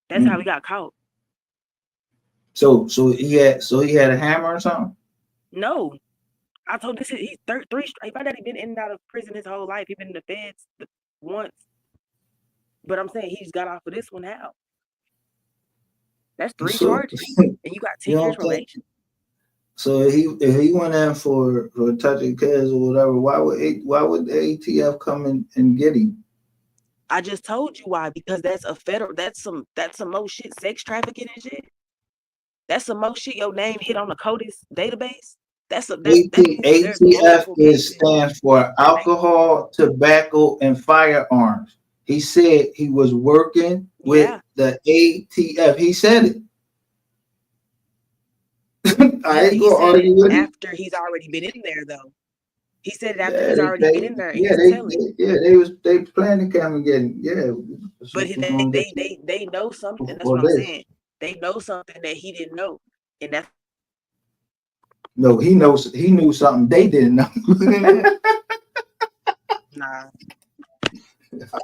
That's how he got caught. So he had a hammer or something? No. I told this he's 3 straight. My daddy been in and out of prison his whole life. He been in the feds once. But I'm saying he just got off of this one now. That's 3 charges. And you got 10 years probation. So if he went in for touching kids or whatever, why would the ATF come and get him? I just told you why, because that's some more shit, sex trafficking and shit. That's some more shit your name hit on the CODIS database. ATF stands for alcohol, tobacco, and firearms. He said he was working with the ATF. He said it. I ain't gonna argue with him. After he's already been in there, though. He said it after he's already been in there. They planning to come and get him. Yeah, but they know something. That's what I'm saying. They know something that he didn't know, and that's. No, he knew something they didn't know. Nah.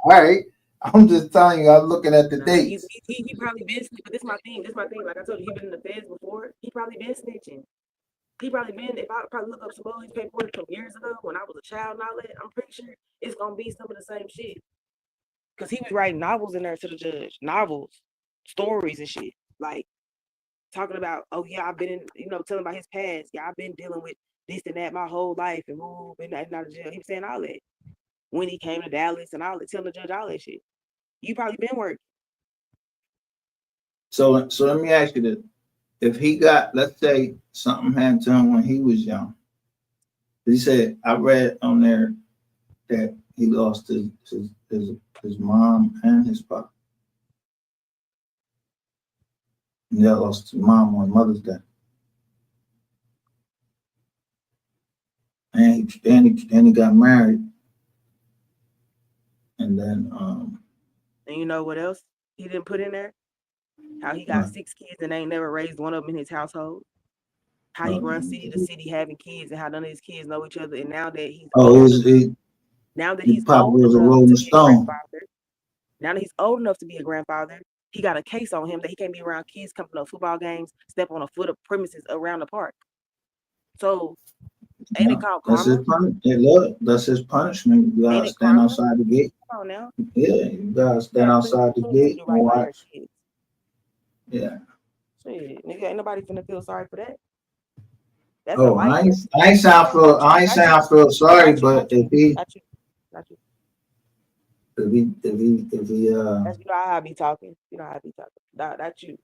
All right. I'm just telling you, I'm looking at the dates. He probably been snitching, but this my thing. Like I told you, he been in the feds before. He probably been snitching. He probably been, if I probably look up some police paperwork from years ago when I was a child and all that, I'm pretty sure it's gonna be some of the same shit. Cause he was writing novels in there to the judge. Novels, stories and shit. Like talking about, oh yeah, I've been in, telling about his past. Yeah, I've been dealing with this and that my whole life and been out of jail. He was saying all that. When he came to Dallas and all that, telling the judge all that shit. You probably been working. So let me ask you this. If he got, let's say something happened to him when he was young. He said, I read on there that he lost his mom and his pop. And he lost his mom on Mother's Day. And he got married. And then and you know what else he didn't put in there? How he got 6 kids and ain't never raised one of them in his household. How he runs city to city having kids and how none of his kids know each other. And now that he's old enough to be a grandfather, he got a case on him that he can't be around kids coming to football games, step on a foot of premises around the park. So ain't it called karma? That's his punishment. You gotta stand outside the gate. Come on now. Yeah, you gotta stand outside the gate and watch. Yeah. Shit, nigga, ain't nobody finna feel sorry for that. That's a Oh, life. I ain't sound feel, I ain't sound feel sorry, Got but you. if Got you. Got you. he, That's, you know how I be talking. You know how I be talking. That's you.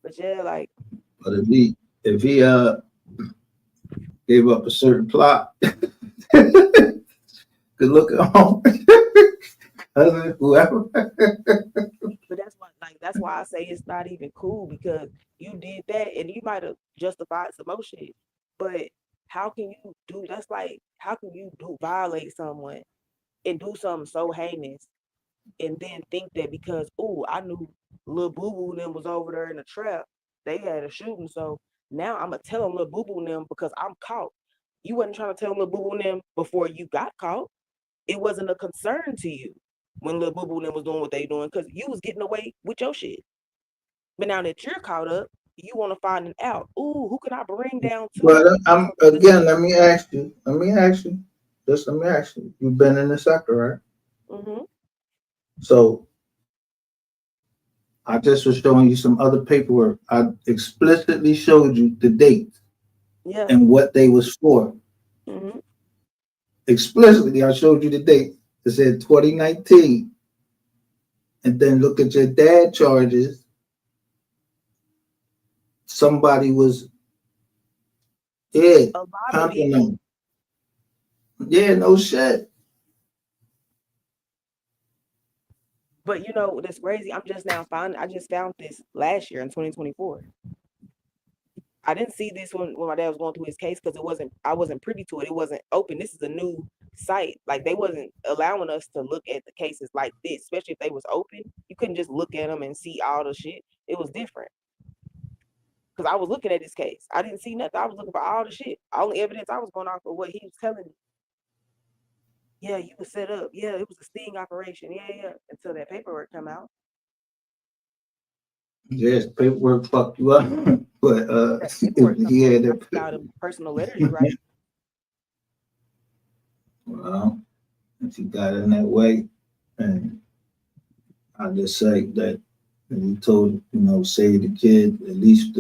But yeah, like, but if he gave up a certain plot, good look at home. Husband, whoever. but that's why I say it's not even cool, because you did that and you might have justified some more shit. But how can you do that's like how can you do violate someone and do something so heinous and then think that because I knew Lil Boo Boo and them was over there in the trap, they had a shooting, so now I'm gonna tell them Lil Boo Boo and them because I'm caught. You wasn't trying to tell Lil Boo Boo and them before you got caught. It wasn't a concern to you when Lil Boo Boo and them was doing what they doing because you was getting away with your shit. But now that you're caught up, you want to find it out. Ooh, who can I bring down to? But I'm again. Let me ask you. Just let me ask you. You've been in the sector, right? Mm-hmm. So I just was showing you some other paperwork. I explicitly showed you the dates Yeah. and what they was for. Mm-hmm. Explicitly, I showed you the date. It said 2019. And then look at your dad charges. Somebody was A lot of pumping people. them. Yeah, no shit. But you know that's crazy. I just found this last year in 2024. I didn't see this when my dad was going through his case because I wasn't privy to it. It wasn't open. This is a new site. Like they wasn't allowing us to look at the cases like this, especially if they was open. You couldn't just look at them and see all the shit. It was different. Because I was looking at this case. I didn't see nothing. I was looking for all the shit. All the evidence I was going off of what he was telling me. Yeah, you was set up. Yeah, it was a sting operation. Yeah. Until that paperwork come out. Yes, paperwork fucked you up. But That paperwork come he out. had I that. took out the personal letters you write. Well, if you got it in that way, and I just say that he told save the kid at least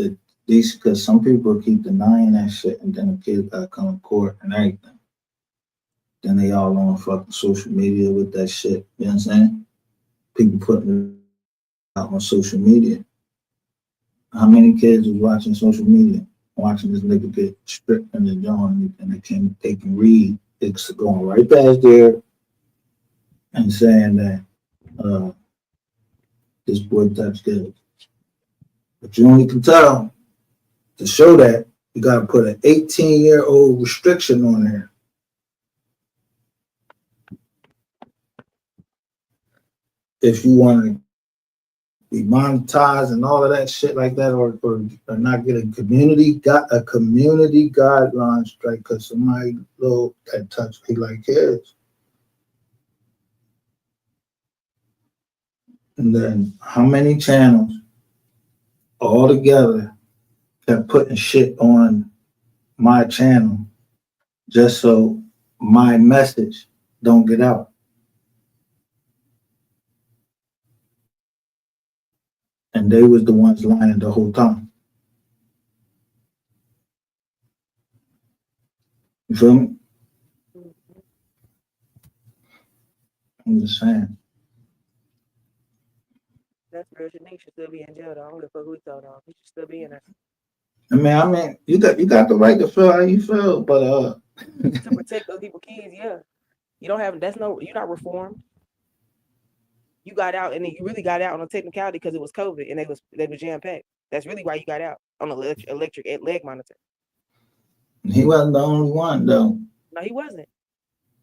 because some people keep denying that shit, and then the kid got to come to court and everything. Then they all on fucking social media with that shit. You know what I'm saying? People putting it out on social media. How many kids was watching social media, watching this nigga get stripped in the joint, and they can read. It's going right past there and saying that this boy touched kids. But you only can tell to show that you got to put an 18-year-old restriction on there. If you want to be monetized and all of that shit like that, or not get a community guideline strike because somebody little that touched me like kids. And then how many channels all together kept putting shit on my channel just so my message don't get out? And they was the ones lying the whole time. You feel me? I'm just saying. That's real. Shanique should still be in jail though. I don't give a fuck who he told on. He should still be in there. I mean, you got the right to feel how you feel, but To protect other people's kids, yeah. You don't have you're not reformed. You got out and then you really got out on a technicality because it was COVID and they was jam packed. That's really why you got out on an electric leg monitor. he wasn't the only one though. No, he wasn't.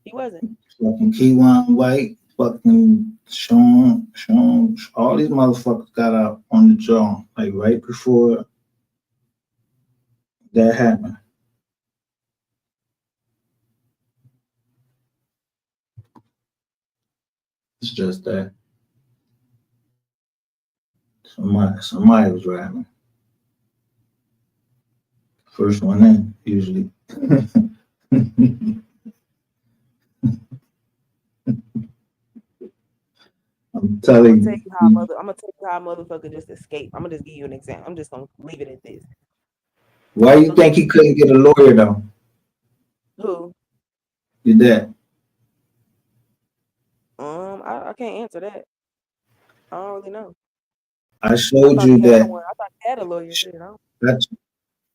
He wasn't. Fucking Keywan White, fucking Sean, all these motherfuckers got out on the jaw like right before that happened. It's just that somebody was rapping. First one in, usually. I'm I'm telling gonna tell you how you. I'm gonna tell you how a motherfucker just escape. I'm gonna just give you an example. I'm just gonna leave it at this. Why you think he couldn't get a lawyer though? Who? Your dad. I can't answer that. I don't really know. I I showed thought you he had that. one. I thought he had a lawyer. Shit, That's,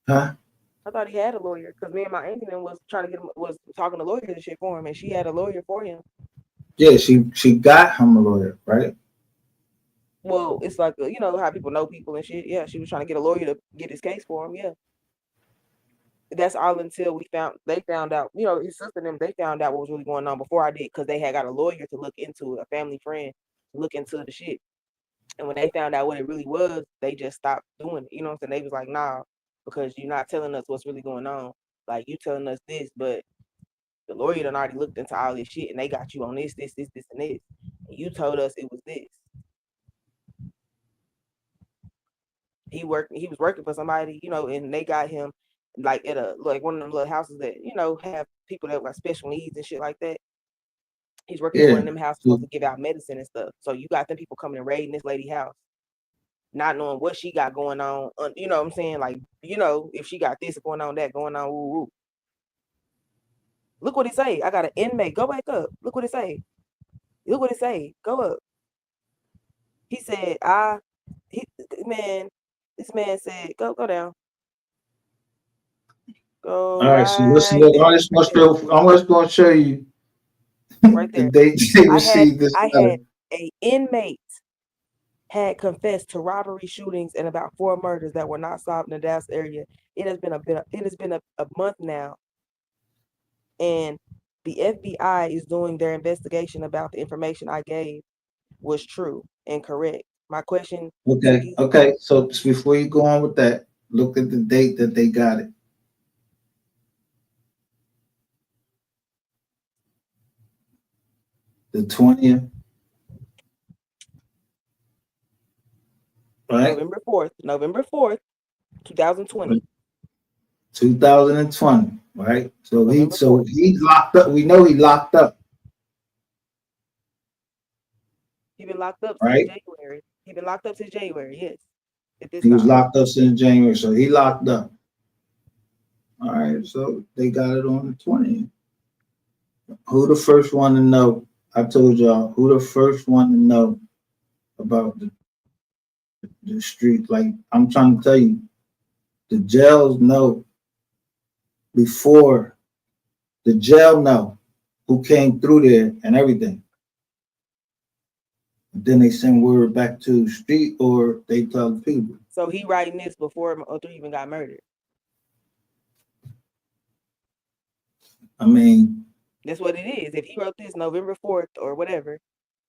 huh? I thought he had a lawyer because me and my auntie then was trying to get him, was talking to lawyers and shit for him, and she had a lawyer for him. Yeah, she got him a lawyer, right? Well, it's like you know how people know people and shit. Yeah, she was trying to get a lawyer to get his case for him. Yeah, that's all until they found out. You know, his sister and them, they found out what was really going on before I did because they had got a lawyer to look into it, a family friend to look into the shit. And when they found out what it really was, they just stopped doing it. You know what I'm saying? They was like, nah, because you're not telling us what's really going on. Like you telling us this, but the lawyer done already looked into all this shit and they got you on this, and this. And you told us it was this. He was working for somebody, you know, and they got him like at one of them little houses that, you know, have people that got special needs and shit like that. He's working at one Yeah. of them houses supposed to give out medicine and stuff. So you got them people coming and raiding this lady house, not knowing what she got going on. You know what I'm saying? Like, you know, if she got this going on, that going on, woo woo. Look what it say. I got an inmate. Go back up. Look what it say. Look what it say. Go up. He said, man, this man said, go down. Go All right, so listen, right there. I'm just going to show you Right the there. date they I received this had letter. a inmate had confessed to robbery shootings and about 4 murders that were not solved in the Dallas area. It has been a month now, and the FBI is doing their investigation about the information I gave was true and correct. My question to you, Okay. So before you go on with that, look at the date that they got it. The 20th, right? November 4th, 2020. 2020, right? So November 4th. he's locked up. We know he locked up, He been locked up since right? January. He been locked up since January, yes. At this He was time. locked up since January, so he locked up. All right, so they got it on the 20th. Who the first one to know? I told y'all who the first one to know about the street. Like I'm trying to tell you, the jails know before the jail know who came through there and everything. Then they send word back to the street or they tell the people. So he writing this before O3 even got murdered. I mean, that's what it is. If he wrote this November 4th or whatever,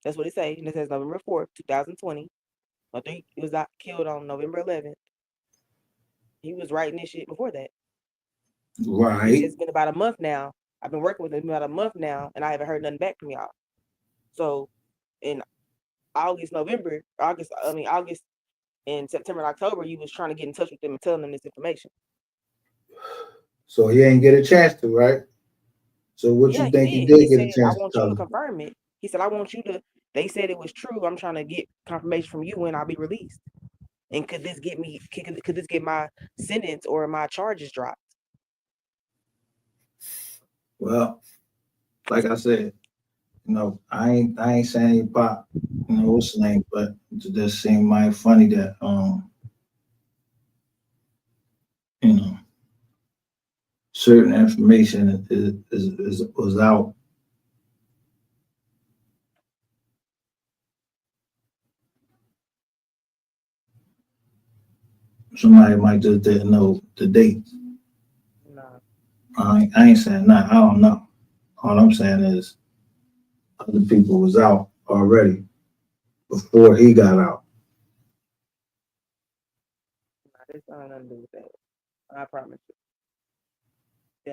that's what it says. And it says November 4th, 2020. O3 was killed on November 11th. He was writing this shit before that. right. It's been about a month now. I've been working with him about a month now, and I haven't heard nothing back from y'all. So in August and September and October, you was trying to get in touch with them and telling them this information. So he ain't get a chance to, right? So what you think he did get a chance I want to you tell to him? confirm it. He said, I want you to, they said it was true. I'm trying to get confirmation from you when I'll be released. And could this get my sentence or my charges dropped? Well, like I said, you know, I ain't saying he pop, you know, what's the name, but it just seemed mighty funny that you know, certain information was out. Somebody might just didn't know the date. No. I ain't saying that. I don't know. All I'm saying is other people was out already before he got out. It's nothing to do with that. I promise you.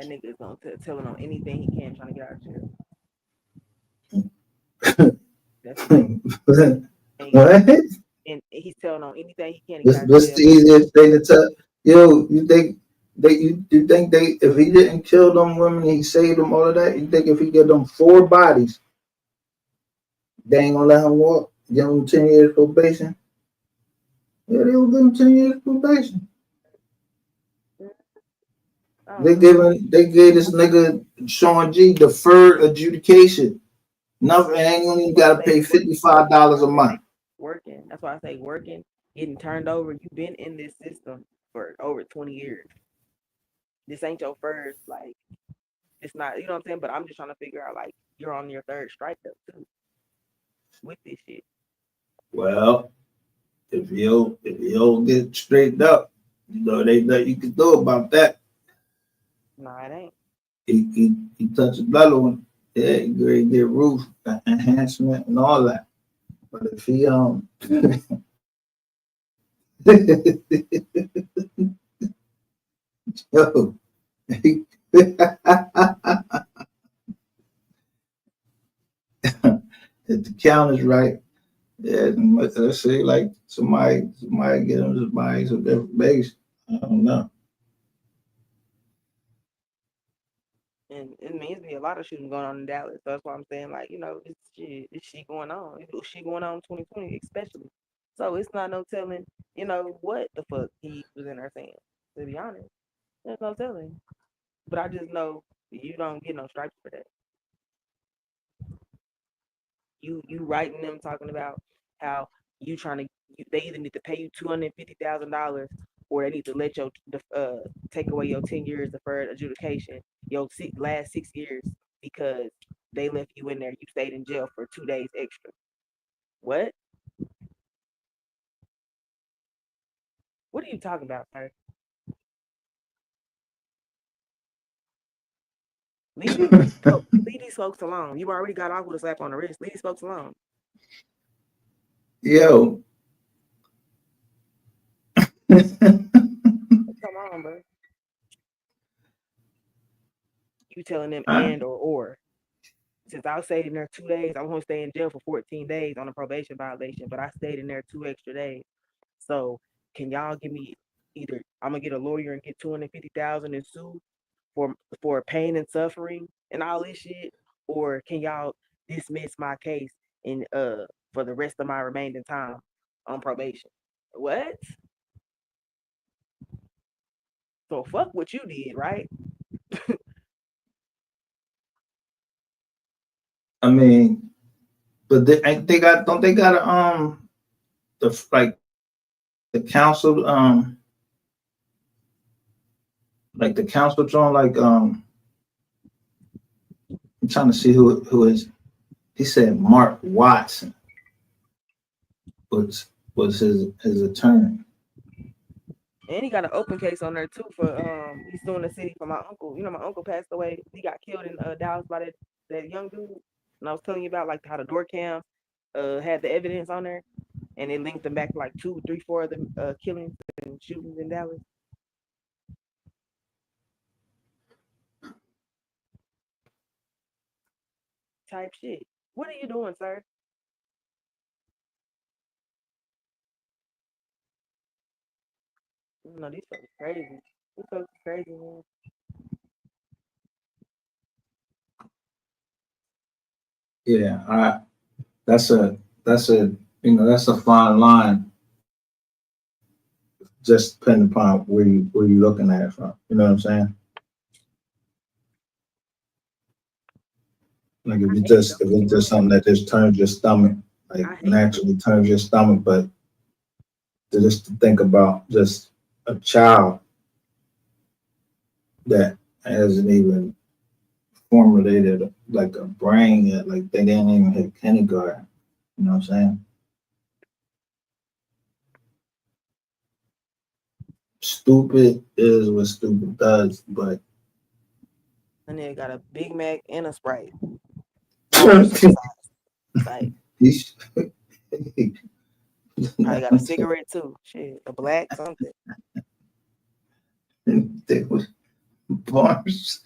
That nigga is gonna tell him on anything he can trying to get out of jail. That's What? And he's telling on anything he can to This get out of the jail. easiest thing to tell. Yo, you think if he didn't kill them women, he saved them all of that? You think if he get them 4 bodies, they ain't gonna let him walk? Give him 10 years probation. Yeah, they will give him 10 years probation. I They don't know. gave this nigga Sean G deferred adjudication. Nothing, ain't even gotta pay $55 a month. Working. That's why I say working, getting turned over. You've been in this system for over 20 years. This ain't your first, like, it's not, you know what I'm saying? But I'm just trying to figure out, like, you're on your third strike up too with this shit. Well, if you don't get straightened up, you know, they nothing you can do about that. Nah, it ain't. He touched another one. Yeah, he could get roof enhancement and all that. But if he yo, if the count is right, yeah, let's say like somebody get him somebody some different base. I don't know. And it means be a lot of shooting going on in Dallas. So that's why I'm saying, like, you know, this shit going on. It's shit going on in 2020, especially. So it's not no telling, you know, what the fuck he was in there saying. To be honest, there's no telling. But I just know you don't get no stripes for that. You writing them talking about how you trying to. They either need to pay you $250,000 or they need to let your take away your 10 years deferred adjudication, your last 6 years because they left you in there. You stayed in jail for 2 days extra. What? What are you talking about, sir? Leave these folks alone. You already got off with a slap on the wrist. Leave these folks alone. Yo. Come on, bro. You telling them and or. Since I stayed in there 2 days, I'm gonna stay in jail for 14 days on a probation violation, but I stayed in there 2 extra days. So can y'all give me either I'm gonna get a lawyer and get 250,000 and sue for pain and suffering and all this shit, or can y'all dismiss my case and for the rest of my remaining time on probation? What? So fuck what you did, right? I mean, but they got don't they got the like the council like the council joint like I'm trying to see who is. He said Mark Watson was his attorney. And he got an open case on there too for he's suing the city for my uncle. You know, my uncle passed away. He got killed in Dallas by that young dude. And I was telling you about like how the door cam had the evidence on there, and it linked them back to like 2, 3, 4 of the killings and shootings in Dallas. Type shit. What are you doing, sir? No, these folks crazy. These folks crazy, man. Yeah, that's a that's a fine line. Just depending upon where you looking at it from. You know what I'm saying? Like if it's just something that just turns your stomach, like naturally turns your stomach, but to think about just a child that hasn't even formulated like a brain yet, like they didn't even hit kindergarten. You know what I'm saying? Stupid is what stupid does, but and they got a Big Mac and a Sprite. Like I got a cigarette too. Shit, a black something. They was Barnes.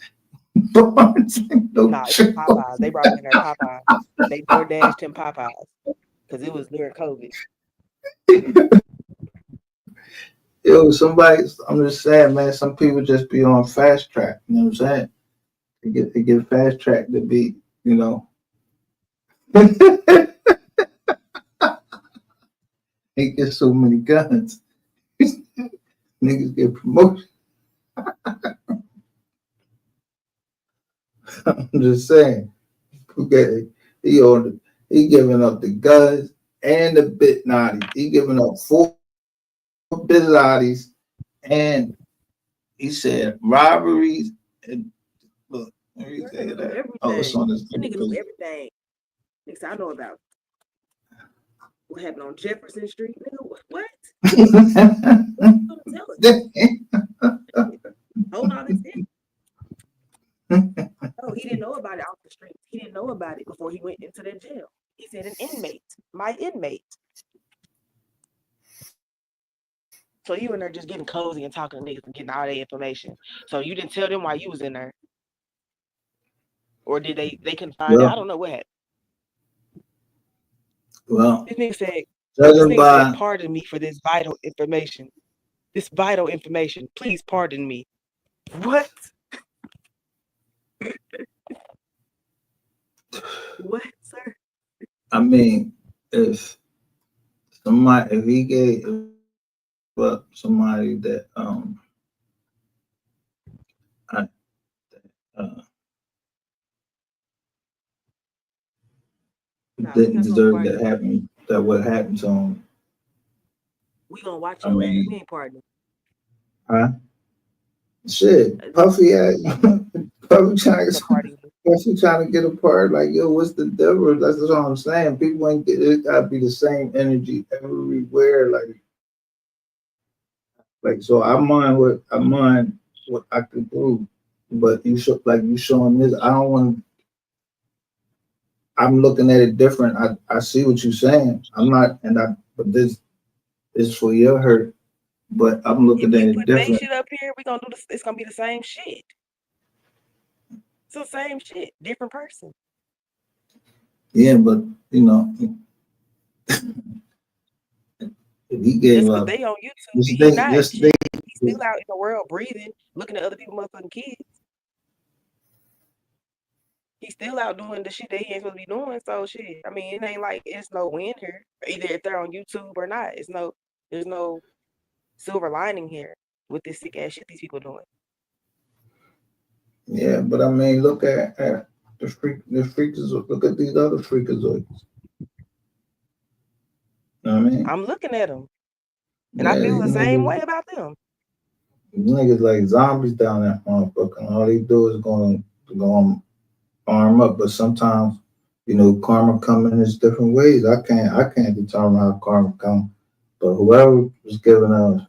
Barnes. Nah, it's Popeyes. They brought him in there Popeyes. They DoorDashed him Popeyes because it was during COVID. Yo, somebody, I'm just saying, man, some people just be on fast track. You know what I'm saying? They get fast track to be, you know. He get so many guns. Niggas get promotion. I'm just saying. Okay, he giving up the guns and the bit naughty. He giving up 4 bit naughties, and he said robberies. And look, let me That say nigga do that. Oh, it's everything. on this. That nigga do everything. Nigga, I know about what happened on Jefferson Street. Nigga, what? What you gonna tell us? Hold on, it's it. No, he didn't know about it off the streets. He didn't know about it before he went into the jail. He said an inmate, my inmate. So you in there just getting cozy and talking to niggas and getting all that information. So you didn't tell them why you was in there, or did they couldn't find out? I don't know what happened. Well, This nigga said, judging by pardon me for this vital information. This vital information. Please pardon me. What? What, sir? I mean, if he gave up somebody that didn't deserve that happened, that what happened to him. We gonna watch your ass. We ain't pardoning. Huh? Shit, Puffy Puffy trying to get a part. Like, yo, what's the difference? That's what I'm saying. People ain't get it. Gotta be the same energy everywhere. Like so. I mind what I can prove, but you showing this. I don't want. I'm looking at it different. I see what you're saying. But this is for your hurt. But I'm looking at it different. Shit up here, we gonna do this. It's gonna be the same shit. It's the same shit, different person. Yeah, but you know, if he gave up, they on YouTube. He's still out in the world breathing, looking at other people motherfucking kids. He's still out doing the shit that he ain't supposed to be doing. So shit. I mean, it ain't like it's no win here. Either if they're on YouTube or not. There's no silver lining here with this sick ass shit these people doing. Yeah, but I mean, look at the freakazoids. Look at these other freakazoids. You know what I mean? I'm looking at them, and I feel the same way about them. Niggas like zombies down that motherfucker. All they do is go arm up. But sometimes, you know, karma come in its different ways. I can't determine how karma come. But whoever was giving us,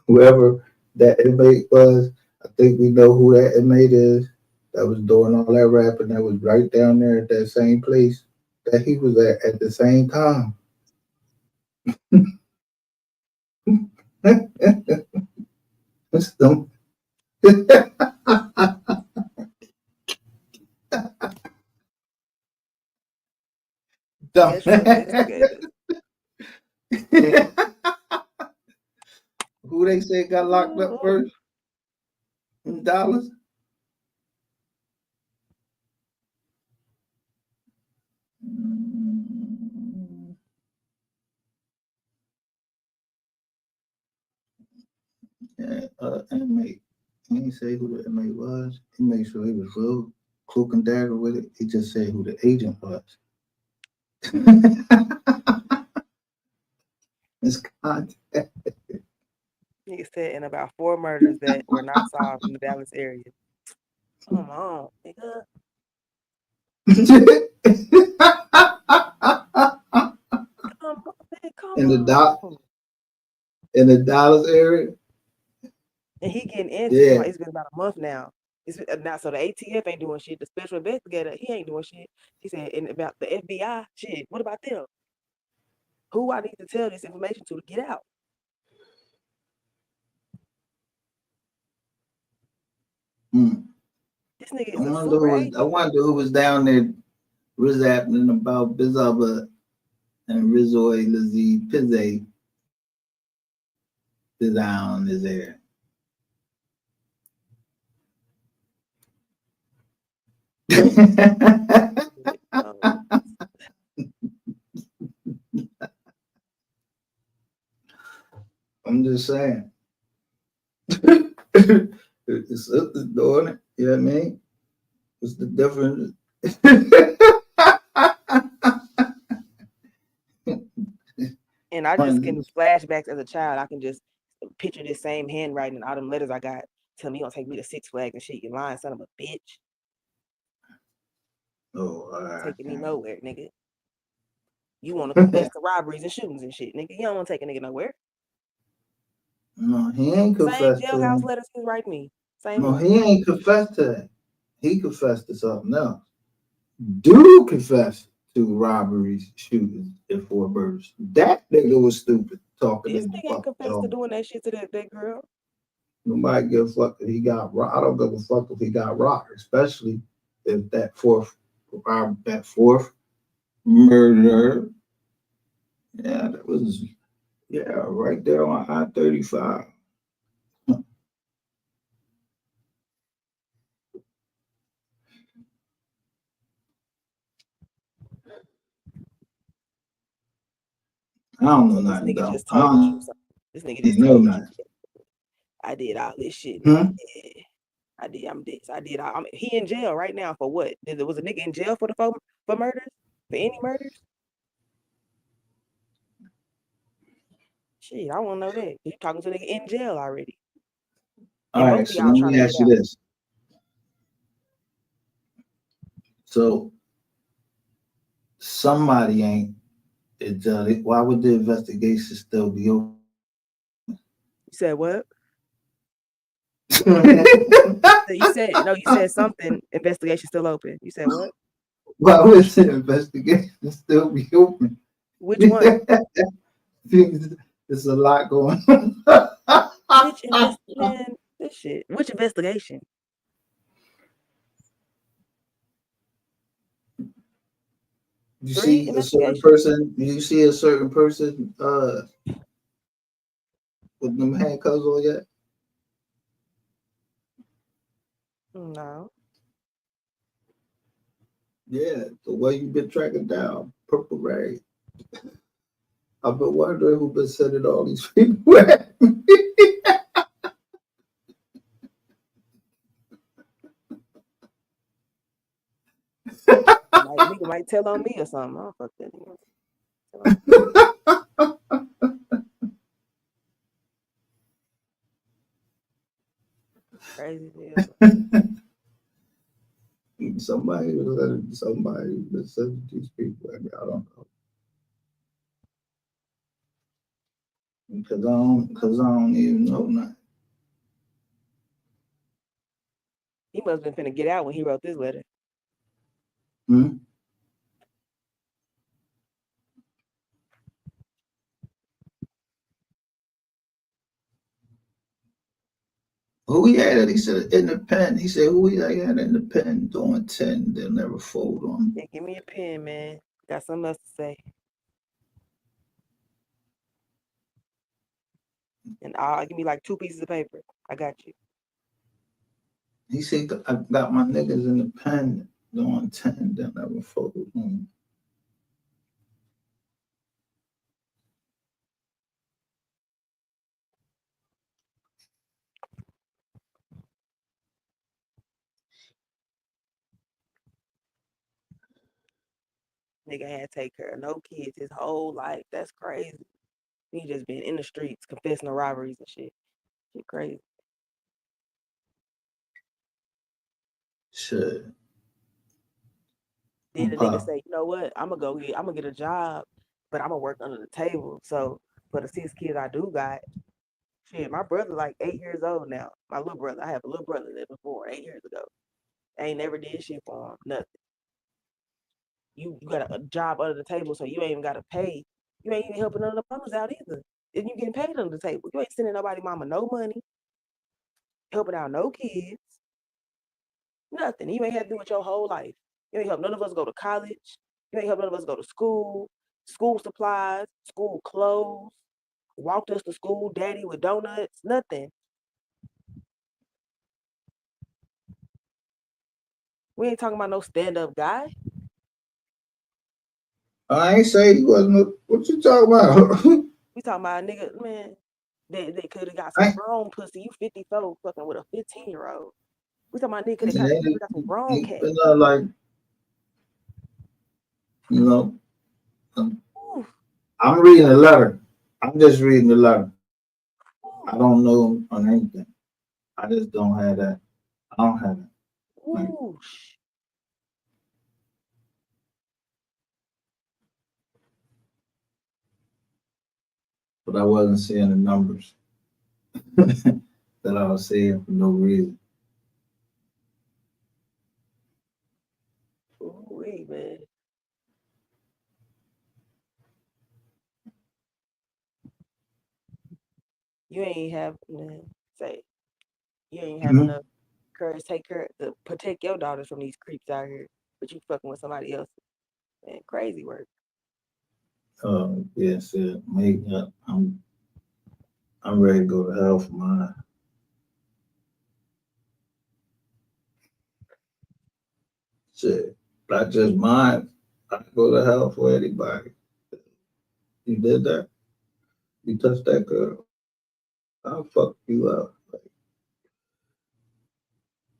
whoever that inmate was, I think we know who that inmate is that was doing all that rapping, that was right down there at that same place that he was at the same time. It's them. Who they say got locked up first? In Dallas? Yeah, inmate. He didn't say who the inmate was. He made sure he was real cloak and dagger with it. He just said who the agent was. It's contact. He said in about 4 murders that were not solved in the Dallas area. Come on, nigga. In the Dallas area. And he getting into it. It's been about a month now. It's now, so the ATF ain't doing shit. The special investigator, he ain't doing shit. He said, and about the FBI, shit. What about them? Who I need to tell this information to get out? This nigga is a super agent. I wonder who was down there happening about Bizarre and Rizzoy Lizzie Pizze down is there. I'm just saying. His sister's doing it. You know what I mean? What's the difference? And I just can flashbacks as a child. I can just picture this same handwriting and all them letters I got. Tell me you gonna take me to Six Flags and shit. You lying son of a bitch. Oh, all right. Taking me nowhere, nigga. You want to confess to robberies and shootings and shit, nigga. You don't want to take a nigga nowhere. No, he ain't Same confessed to jailhouse him. letters he write me. Same No, one. he ain't confessed to that. He confessed to something else. Dude confessed to robberies, shootings, and 4 murders. That nigga was stupid talking This in the nigga ain't fuck confessed to dog. doing that shit to that girl. Nobody give a fuck if he got robbed. I don't give a fuck if he got robbed, especially if that fourth murder. Yeah, that was right there on I-35. I don't know This nothing nigga though. just I told you don't something. This nigga even just know told you. nothing. I did all this shit. Hmm? Yeah. I did. I'm this. I did. He in jail right now for what? Was a nigga in jail for murders? For any murders? Shit, I want to know that. You talking to a nigga in jail already? All And right, both of so y'all let trying me to ask get you out. this. So somebody ain't. Why would the investigation still be open? You said what? You said something. Investigation still open. You said what? Why would the investigation still be open? Which one? There's a lot going on. Which investigation? This shit. Which investigation? You 3 see a certain investigations? person. You see a certain person with them handcuffs on yet? No. Yeah, the way you've been tracking down Purple Rain. I've been wondering who been sending all these people at me. Nigga might tell on me or something. I don't fuck that nigga. Crazy deal. Somebody been sending these people at me. I don't know. Because I don't even know nothing. He must have been finna get out when he wrote this letter. Hmm? Who he had? He said in the pen. He said who he had in the pen doing 10. They'll never fold on. Yeah, give me a pen, man. Got something else to say. And I'll give me like 2 pieces of paper. I got you. He said I got my niggas in the pen doing 10. They'll never fold on. Nigga had to take care of no kids his whole life. That's crazy. He just been in the streets confessing to robberies and shit. Shit crazy. Shit. Then the nigga say, you know what? I'm gonna get a job, but I'm gonna work under the table. So for the 6 kids I do got, shit, my brother like 8 years old now. My little brother, I have a little brother that was born 8 years ago. I ain't never did shit for him, nothing. You got a job under the table, so you ain't even gotta pay. You ain't even helping none of the mamas out either. And you getting paid under the table. You ain't sending nobody mama no money, helping out no kids, nothing. You ain't had to do it your whole life. You ain't help none of us go to college. You ain't help none of us go to school supplies, school clothes, walked us to school, daddy with donuts, nothing. We ain't talking about no stand-up guy. I ain't say he wasn't. What you talking about? We talking about a nigga, man. They could have got some Right? grown pussy. You 54 fucking with a 15-year-old. We talking about nigga could Yeah, have got some grown cat. like, you know, Ooh, I'm reading the letter. I'm just reading the letter. I ooh, don't know on anything. I just don't have that. I don't have it. Right? ooh. But I wasn't seeing the numbers that I was seeing for no reason. Ooh, man. You ain't have say you ain't have Mhm. enough courage to protect your daughters from these creeps out here, but you fucking with somebody else. Man, crazy work. Yes, I'm ready to go to hell for mine. Shit, not just mine. I go to hell for anybody. You did that. You touched that girl. I'll fuck you up. Like,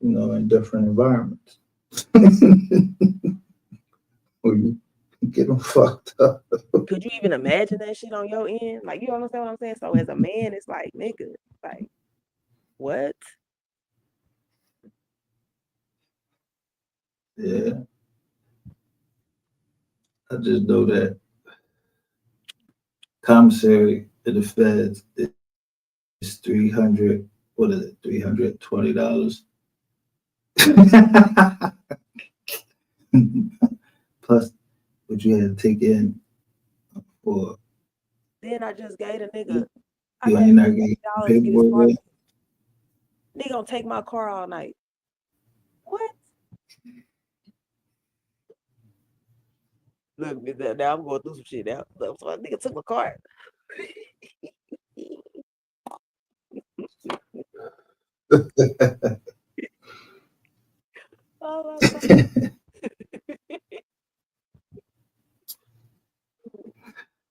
in different environments. Or you get them fucked up. Could you even imagine that shit on your end? Like, you understand what I'm saying? So as a man, it's like, nigga, like, what? Yeah. I just know that commissary to the feds is 300. What is it? $320. Plus what you had to take in for Then I just gave a nigga, you I gave ain't a not nigga getting $80 to get his paperwork car. with. Nigga gonna take my car all night. What? Look, now I'm going through some shit now. So a nigga took my car. Oh my God.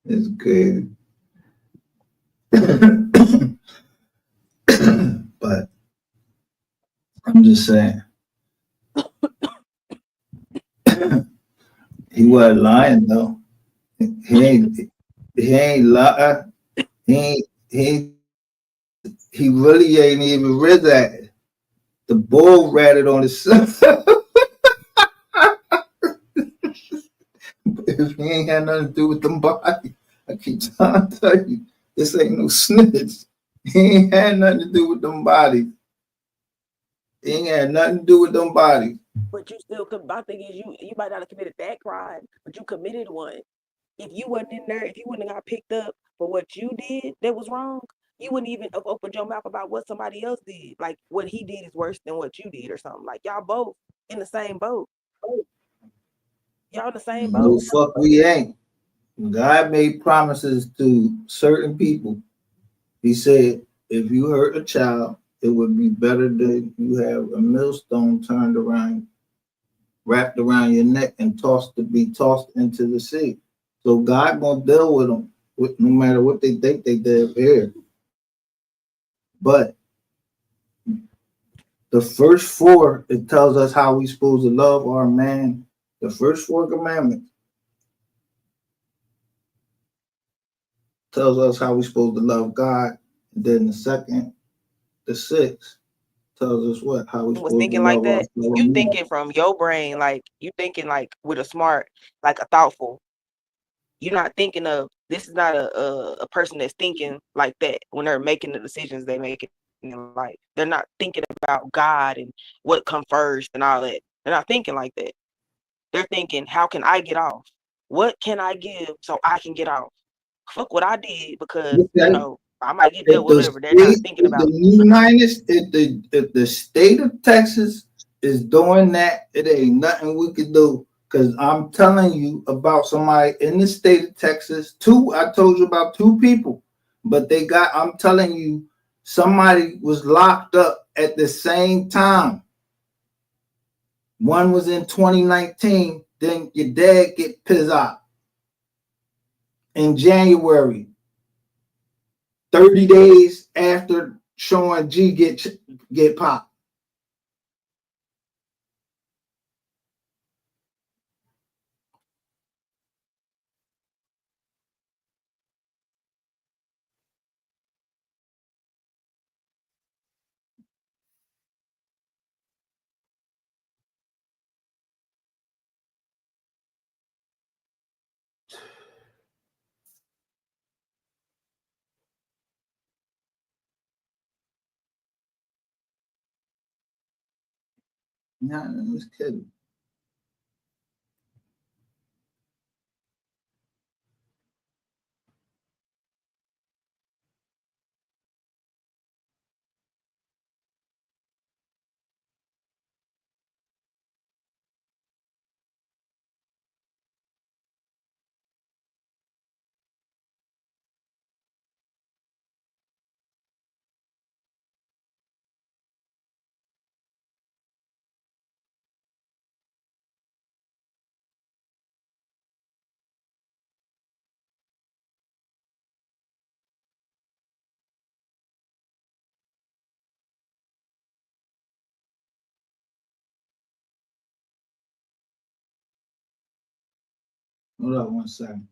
It's crazy. But I'm just saying, he wasn't lying though. He ain't lying. He really ain't even read that. The bull ratted on himself. If he ain't had nothing to do with them bodies, I keep trying to tell you, this ain't no snitch. He ain't had nothing to do with them bodies. He ain't had nothing to do with them bodies. But you still could. My thing is, you might not have committed that crime, but you committed one. If you wasn't in there, if you wouldn't have got picked up for what you did that was wrong, you wouldn't even have opened your mouth about what somebody else did. Like what he did is worse than what you did or something. Like y'all both in the same boat. Y'all in the same No boat. fuck, we ain't. God made promises to certain people. He said, if you hurt a child, it would be better that you have a millstone turned around, wrapped around your neck, and be tossed into the sea. So God gonna deal with them, no matter what they think they did here. But the first four, it tells us how we supposed to love our man. The first four commandments tells us how we supposed to love God. And then the sixth tells us what? How we Was supposed to thinking like love our that. fellow You man. thinking from your brain, like you thinking like with a smart, like a thoughtful. You're not thinking of this is not a person that's thinking like that when they're making the decisions they make in life. They're not thinking about God and what comes first and all that. They're not thinking like that. They're thinking, how can I get off? What can I give so I can get off? Fuck what I did because Okay. I might get If dealt with the whatever. They're not state, thinking if the about United, if the state of Texas is doing that, it ain't nothing we can do. Cause I'm telling you about somebody in the state of Texas. I told you about two people, but I'm telling you, somebody was locked up at the same time. One was in 2019, then your dad get pissed out in January. 30 days after showing G get popped. Nah, I'm just kidding. Hold on 1 second.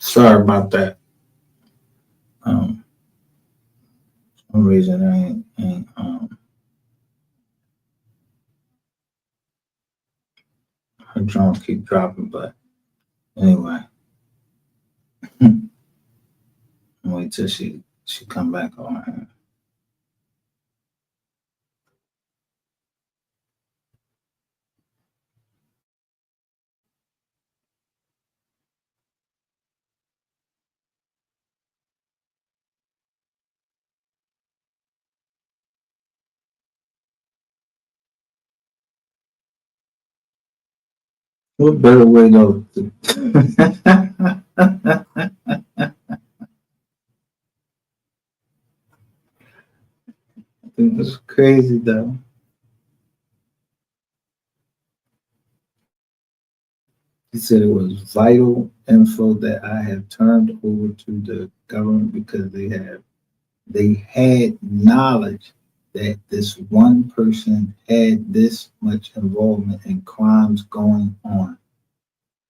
Sorry about that. For some reason I ain't her drums keep dropping, but anyway, wait till she come back on. What better way though? It's crazy though. He said it was vital info that I have turned over to the government because they had knowledge that this one person had this much involvement in crimes going on.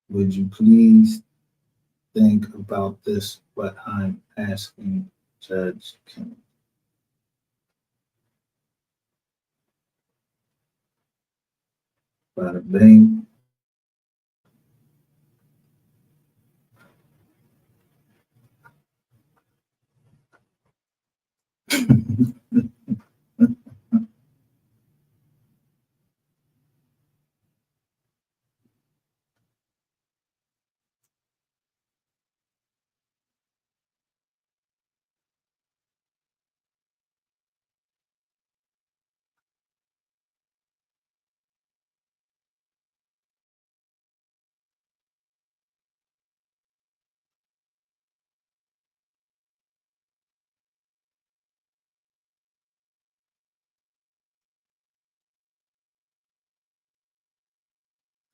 Would you please think about this? What I'm asking Judge Kim. Bada bing.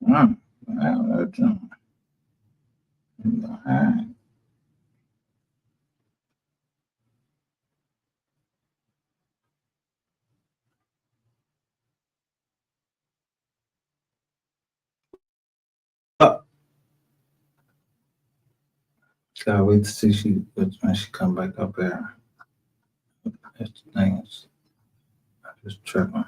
Wow, that's behind. Oh, gotta wait to see when she come back up there. That's the thing is, I just tripping.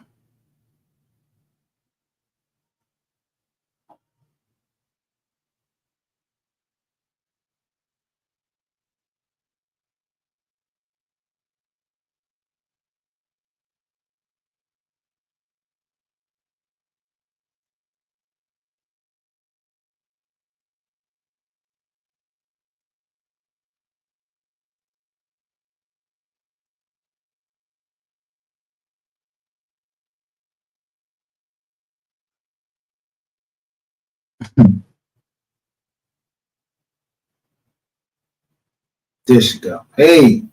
There she go. Hey,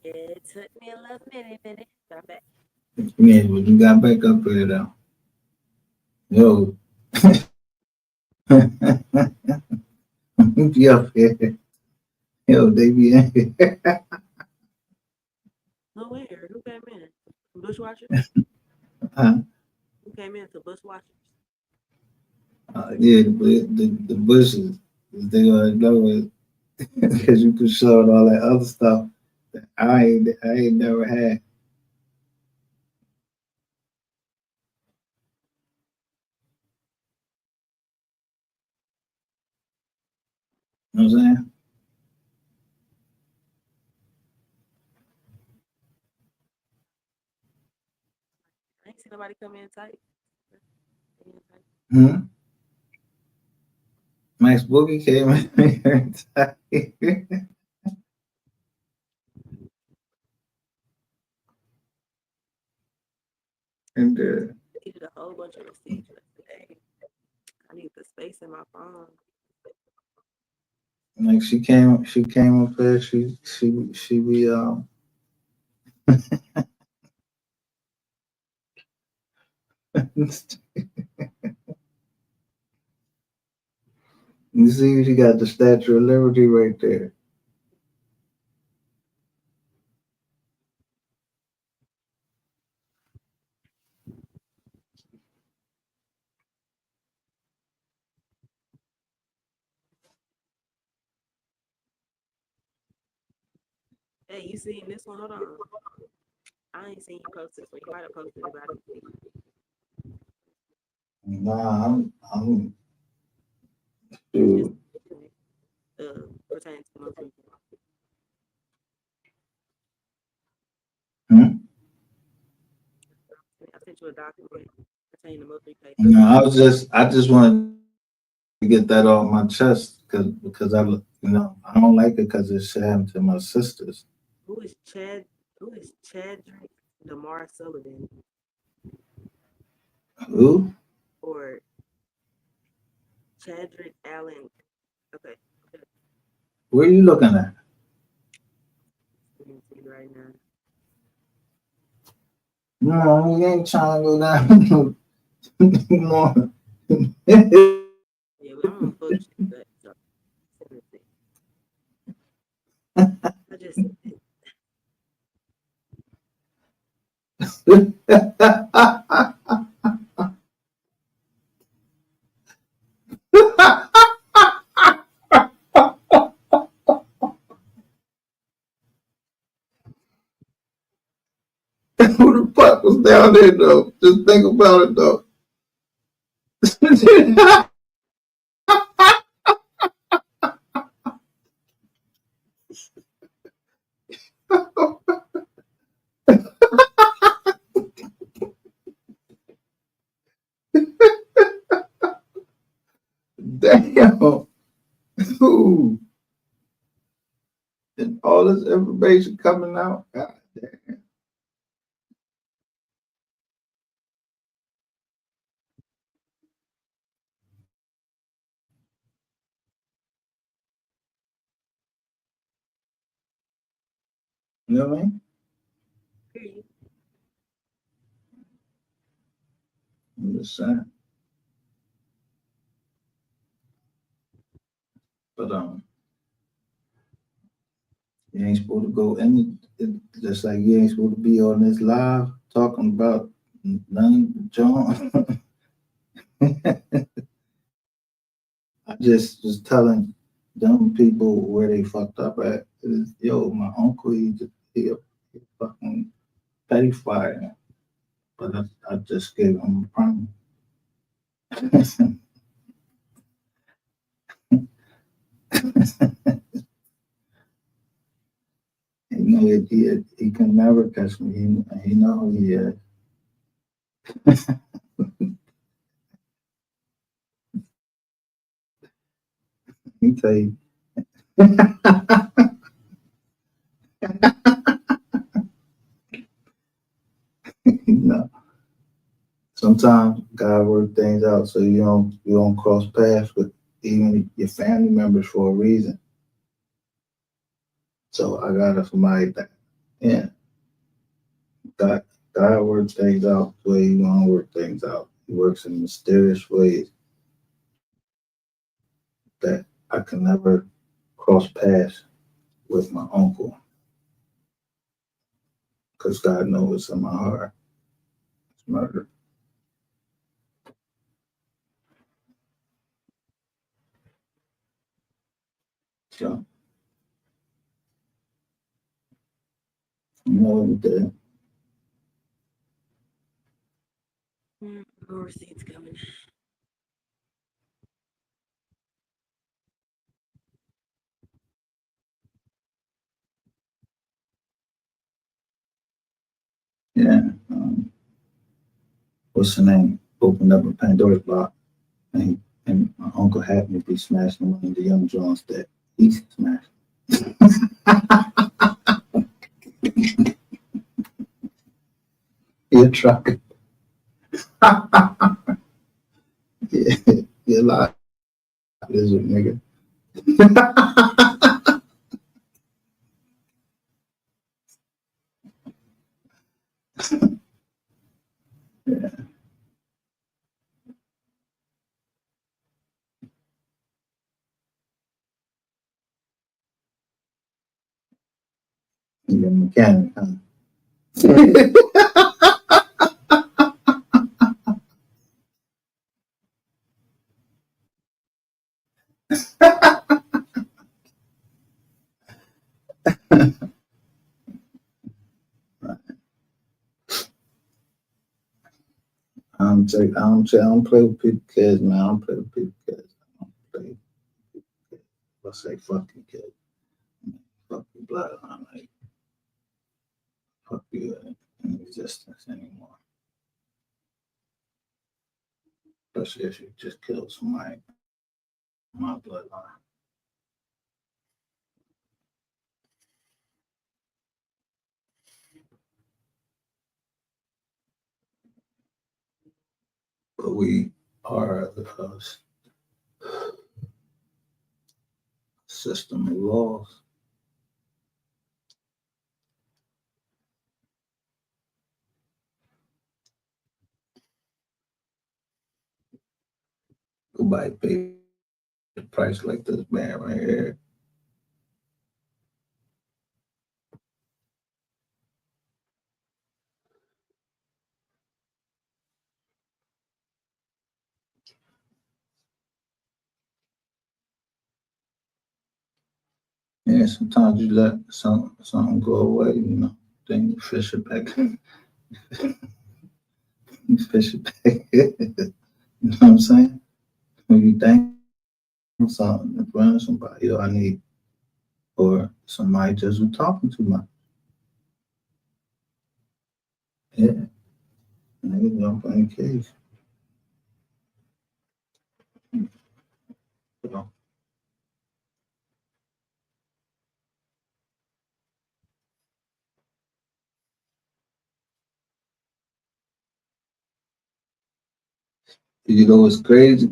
It took me a little minute. I'm back. yeah, but you got back up there though. Yo, be up here. Yo, they be in here. Who where? Who came in? Bushwatchers? Uh, Who came in to Bushwatchers? yeah, the bushes, they already know it because you could show all that other stuff that I ain't never had. You know what I'm saying? I ain't seen nobody come in tight. Hmm? Max Boogie came in here. And I needed a whole bunch of receipts yesterday. I need the space in my phone. like she came up there. She be you see she got the Statue of Liberty right there. Hey, you seen this one? Hold on. I ain't seen you post this one. You might have posted it, but I didn't see Nah, I'm it. dude. Pertaining to the most recent. Hmm? I sent you a document pertaining to most recent case. No, I just wanted to get that off my chest because I don't like it because it shit happened to my sisters. Who is Chad? Who is Chadrick Damar Sullivan Who? or Chadrick Allen? Okay, Where are you looking at? let me see right now. No, we ain't trying to go down. No. Yeah, well, I'm on fuck shit, but so, let me see. I just Who the fuck was down there though? Just think about it though. Damn. Ooh. And all this information coming out. God damn. You know what I mean? hear you. I'm just saying. But you ain't supposed to go just like you ain't supposed to be on this live talking about none but John. I just was telling dumb people where they fucked up at. Yo, my uncle, he a fucking petty fire. But I just gave him a promise. He can never catch me. He know who he is. He tell you. No. Sometimes God work things out so you don't cross paths with even your family members for a reason. So I got somebody that, yeah, God, God works things out the way He want to work things out. He works in mysterious ways that I can never cross paths with my uncle because God knows what's in my heart. It's murder. So, you know, More receipts coming. yeah, what's the name? Opened up a Pandora's box, and my uncle happened to be smashing one of the young Johns that he smashed. You're trucker. Yeah, you're like lizard nigga. Yeah, you're a mechanic, huh? don't play with people's kids, man. I don't play with people's kids. I don't play with people's kids. If I say fuck your kid, fuck your bloodline, like fuck you in existence anymore. Especially if you just killed somebody in my bloodline. But we are the system of laws. Nobody pay the price like this man right here. Yeah, sometimes you let something go away, then you fish it back. You fish it back. You know what I'm saying? When you think of something in front of somebody, I need, or somebody just was talking too much. Yeah, nigga jump on the case. So, it's crazy.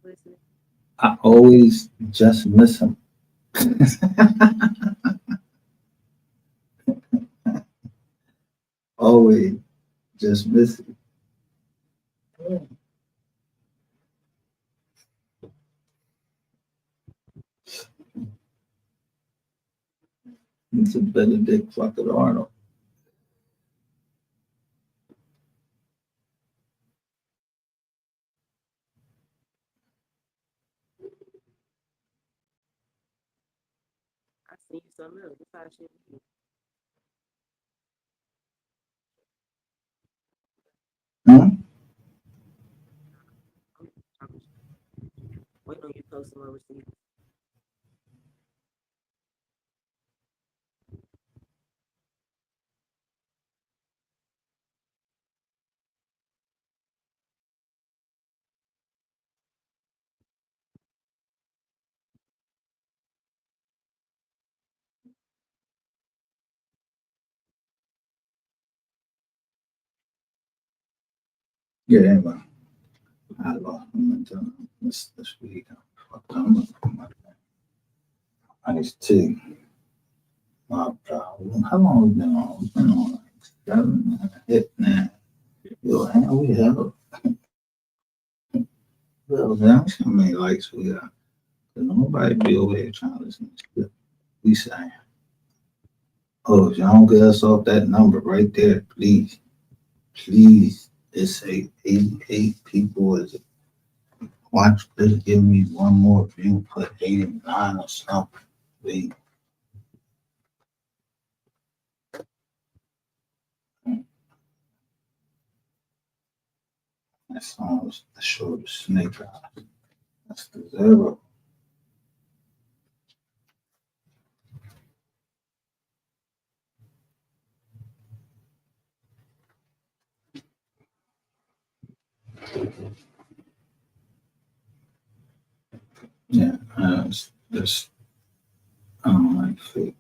Listen, I always just miss him. Always just miss him. It's a Benedict fucking Arnold. I seen you something else. That's how it should be. Hmm? Wait on you post some receipts. Yeah, anyway. I lost momentum this week. I'm I need to my problem. How long we been on? We've been on like 7, 8, 9. Yo, how we have? Well, that's how many likes we got. Cause nobody be over here trying to listen to shit we say. Oh, if y'all don't get us off that number right there, please, please. It's say 88 people. Is it? Watch this. Give me one more view. Put 89 or something. Please. That song was the shortest snake eyes. That's the 0. Yeah, it's just I don't like fake.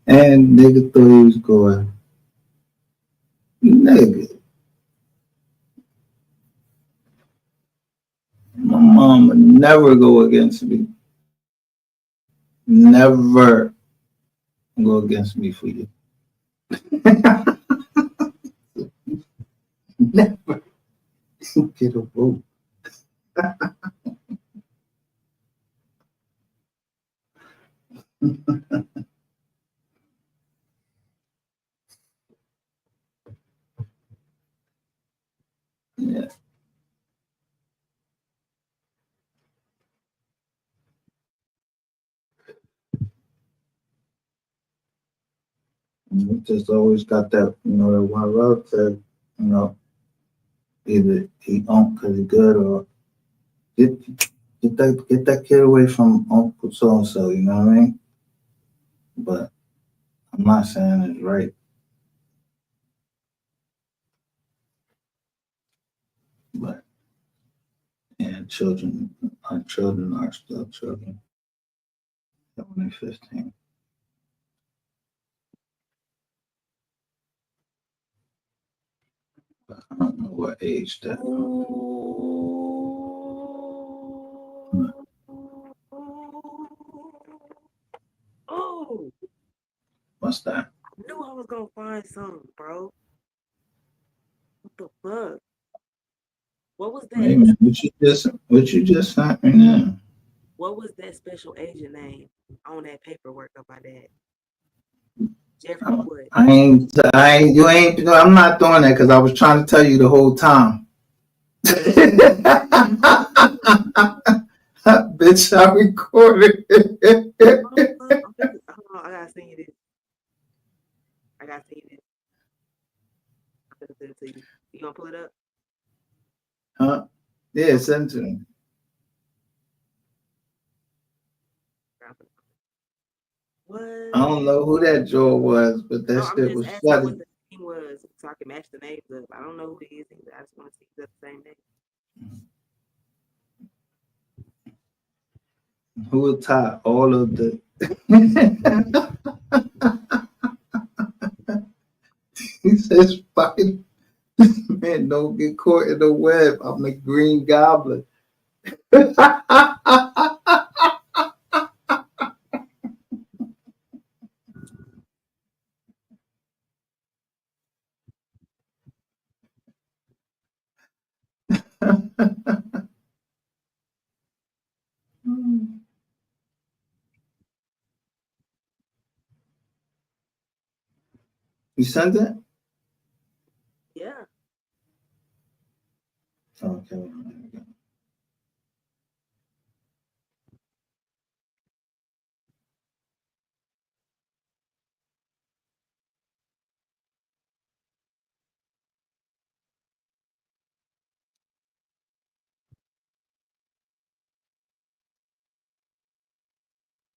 And nigga thought he was going, nigga, my mom would never go against me. Never go against me for you. Never get a vote. Yeah. And we just always got that, that one relative, either he owned because he good or get get that kid away from Uncle so and so, you know what I mean? But I'm not saying it's right. But and our children are still children. They're only 15. But I don't know what age that. Oh, What's that? I knew I was gonna find something, bro. What the fuck? What was Wait a that? minute, what you just sent me now? What was that special agent name on that paperwork about that? Jeffrey what? You ain't, I'm not doing that because I was trying to tell you the whole time. Bitch, I recorded it. Hold on, I gotta send you this. I gotta send you this. I'm gonna send it to you. You gonna pull it up? Huh? Yeah, send it to me. What? I don't know who that Joe was, but No, that I'm shit just was asking funny. what the name was so I can match the names up. I don't know who he is either. I just want to see if they're the same name. Who would tie all of the he says fucking man, don't get caught in the web. I'm the green goblin. You sent it? Yeah. Okay.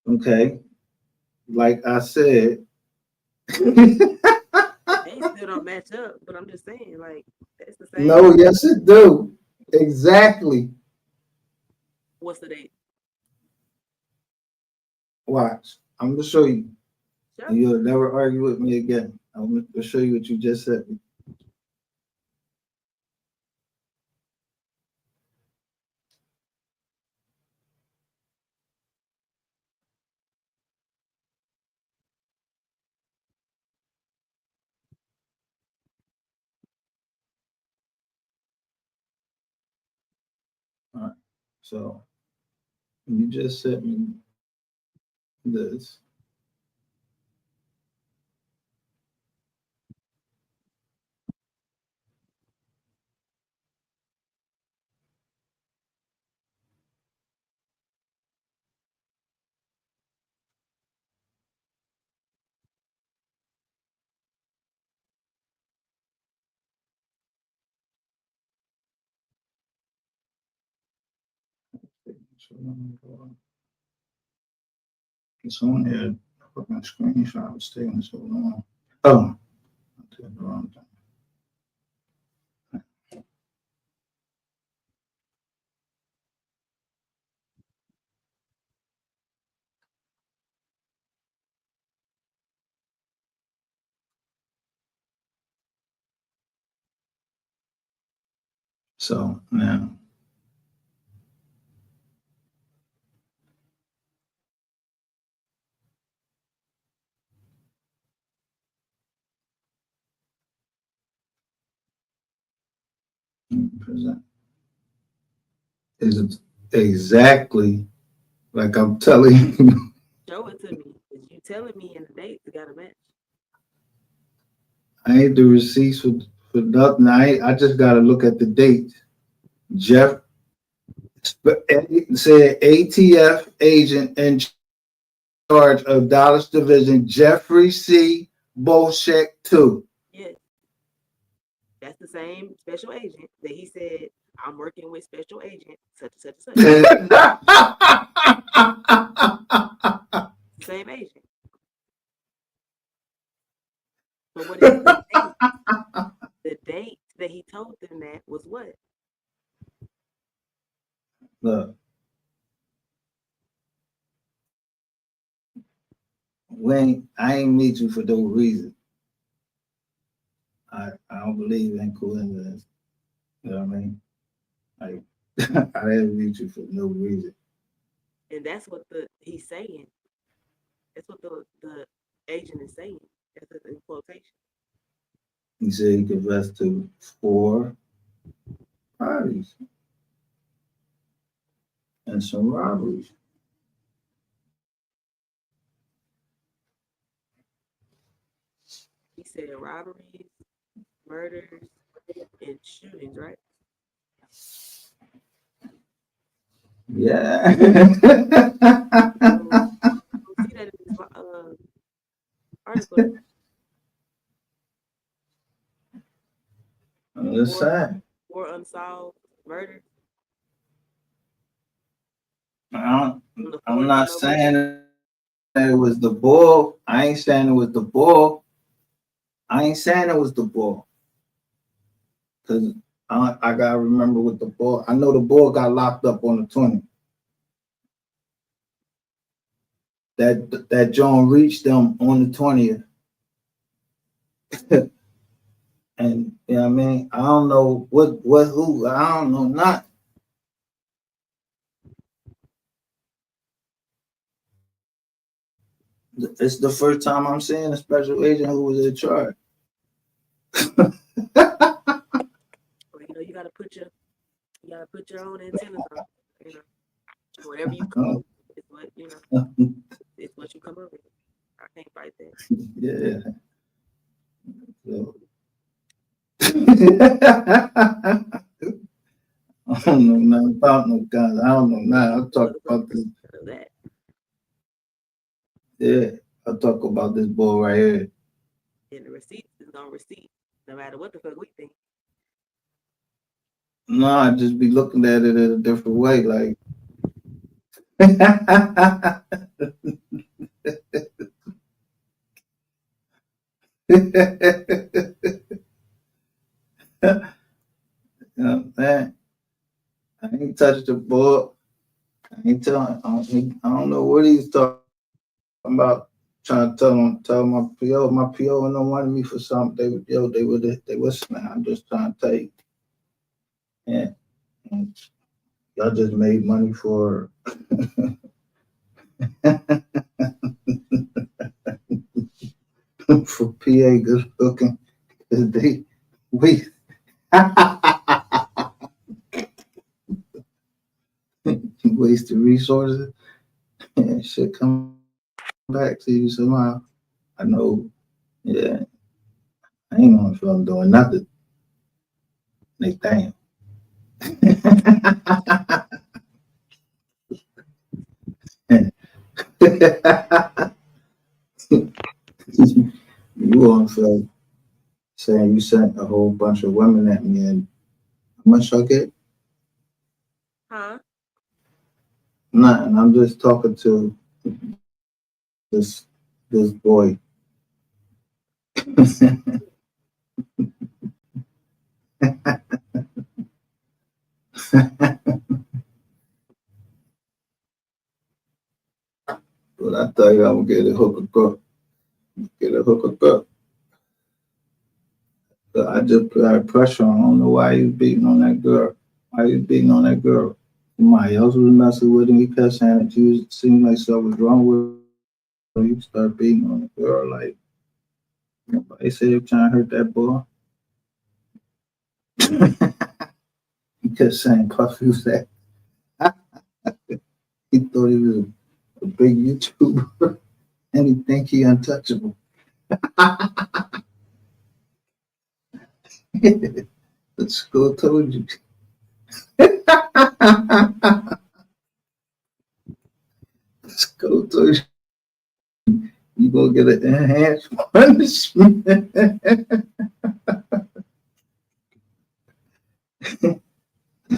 Okay. Like I said. They still don't match up, but I'm just saying, like, that's the same. No, yes it do. Exactly. What's the date? Watch. I'm gonna show you. Sure. And you'll never argue with me again. I'm gonna show you what you just said. All right. So you just sent me this. It's on here. Fucking screenshot was taking so long. Oh, I did the wrong thing. So now present. is exactly like I'm telling you. Show it to me. 'Cause you telling me in the dates got a match. I ain't the receipts for nothing. I just gotta look at the date. Jeff said ATF agent in charge of Dallas Division, Jeffrey C. Bolshek II. Yes, that's the same special agent that he said I'm working with special agent such and such and such. Same agent. So what is the date? The date that he told them that was what? Look, I ain't meet you for no reason. I don't believe in coincidence. You know what I mean? Like I didn't meet you for no reason. And that's what he's saying. That's what the agent is saying. That's in quotation. He said he confessed to 4 parties and some robberies. He said robberies, murders, and shootings, right? Yeah. I don't see that in this article. I'm just saying. 4 unsolved murders. I'm The not 4th saying that it was the bull. I ain't saying it was the bull. I ain't saying it was the bull. Because I got to remember with the bull. I know the bull got locked up on the 20th. That John reached them on the 20th. And you know what I mean? I don't know who, I don't know not. It's the first time I'm seeing a special agent who was in charge. Well, you gotta put your own antennas on. Whatever you come up with is what it's what you come up with. I can't fight that. Yeah. So. I don't know nothing about no guns. I don't know nothing. I'll talk about this. That. Yeah, I'll talk about this boy right here. And the receipt is on receipt, no matter what the fuck we think. No, I just be looking at it in a different way. Like, man, I ain't touched the boy. I ain't telling. I don't know what he's talking about. Trying to tell my PO, and don't want me for something. They was. I'm just trying to tell you. Yeah, and y'all just made money for. For PA good looking, cause they we waste the resources and shit come back to you somehow. I know, yeah. I ain't gonna feel I'm doing nothing. Like damn. You won't feel saying you sent a whole bunch of women at me and how much I get? Huh? Nothing. I'm just talking to this boy. But I tell you, I'm gonna get a hook up. Get a hook up. But I just put pressure on. I don't know why you beating on that girl. Why you beating on that girl? Somebody else was messing with him. He kept saying that you seemed like something was wrong with her. You start beating on the girl. Like, nobody said you're trying to hurt that boy. He kept saying, Puffy was that. thought he was a big YouTuber, and he think he untouchable. The school told you. The school told you gonna get an enhanced punishment.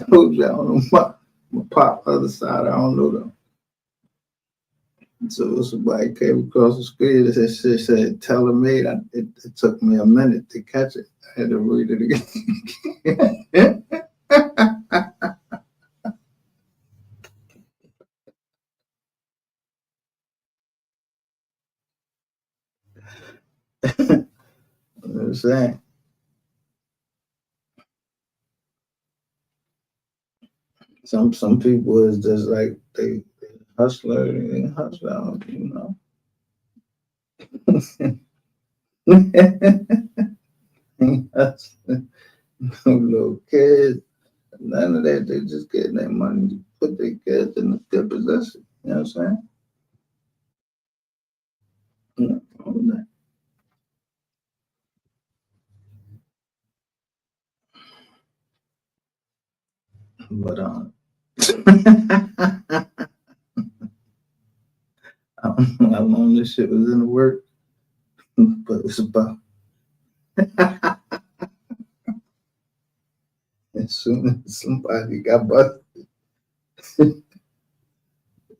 Told you I don't know my pop other side. I don't know them. So somebody came across the screen and said "Telemate." It took me a minute to catch it. I had to read it again. You know what I'm saying? Some people is just like they hustler, they hustler, you know. Hustler. No little kids, none of that. They just getting their money, put their kids in a good position. You know what I'm saying? Yeah, all of that. But I don't know how long this shit was in the work, but it's about as soon as somebody got busted,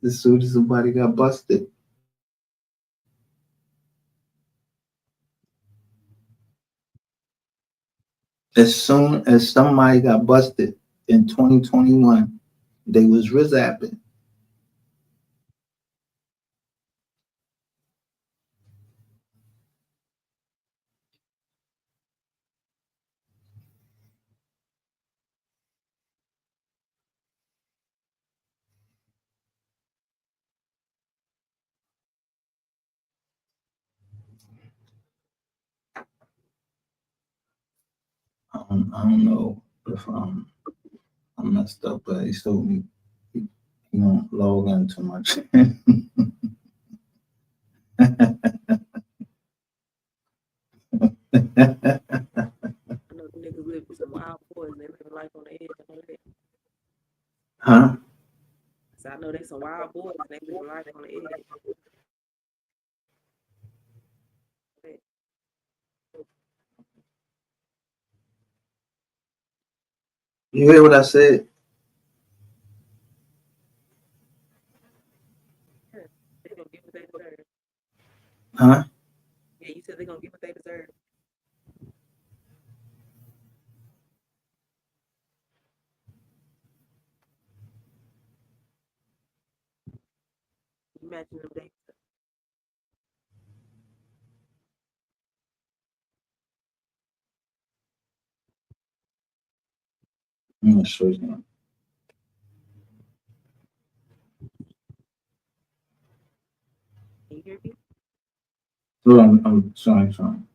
as soon as somebody got busted, as soon as somebody got busted in 2021, they was rizapping. I don't know if I messed up, but he told me he don't log in too much. I know the niggas live with some wild boys. They live life on the edge. I know that. Huh? So I know they some wild boys. They live life on the edge. You hear what I said? Yeah, they gonna get what they deserve. Huh? Yeah, you said they gonna get what they deserve. You matching them dates. I'm gonna show you. Can you hear me? So I'm trying.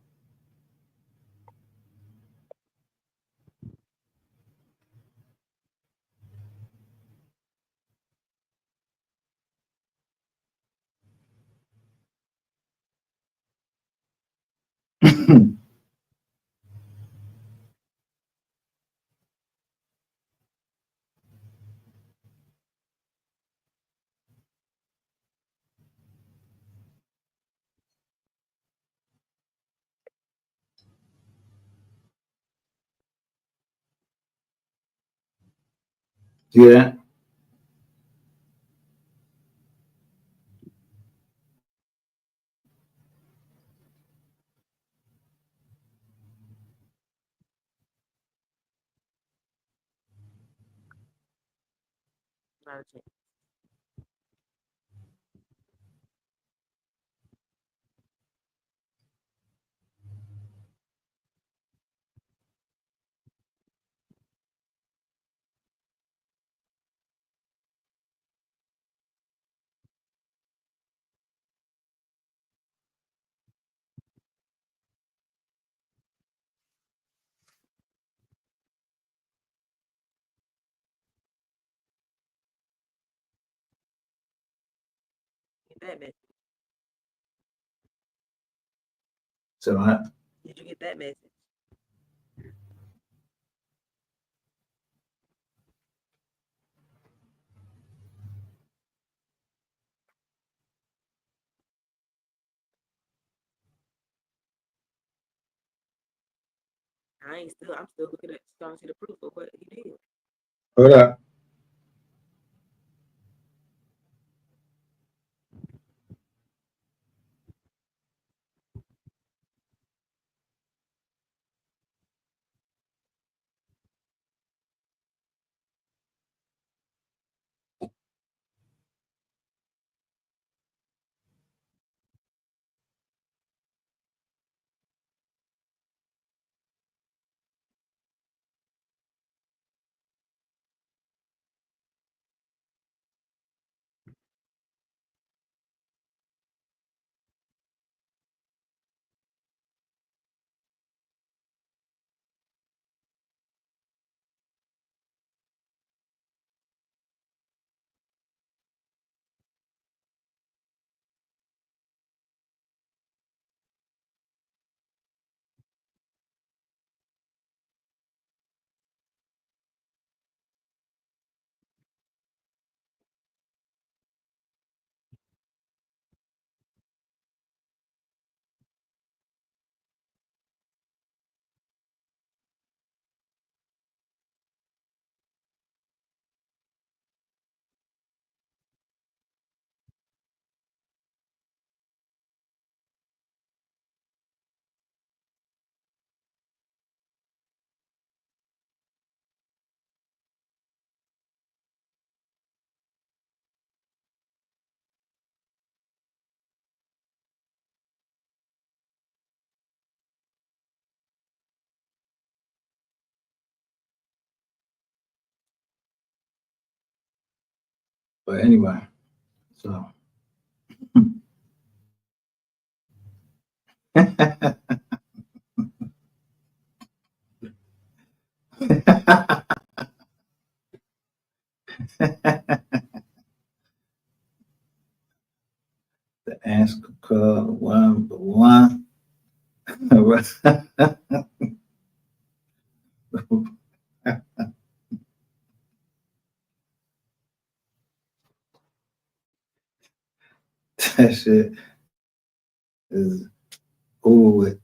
Yeah. Not a chance. Get that message. So Did you get that message? I'm still looking at starting to see the proof of what he did. hold up. But anyway, so the answer called one. That shit is over with.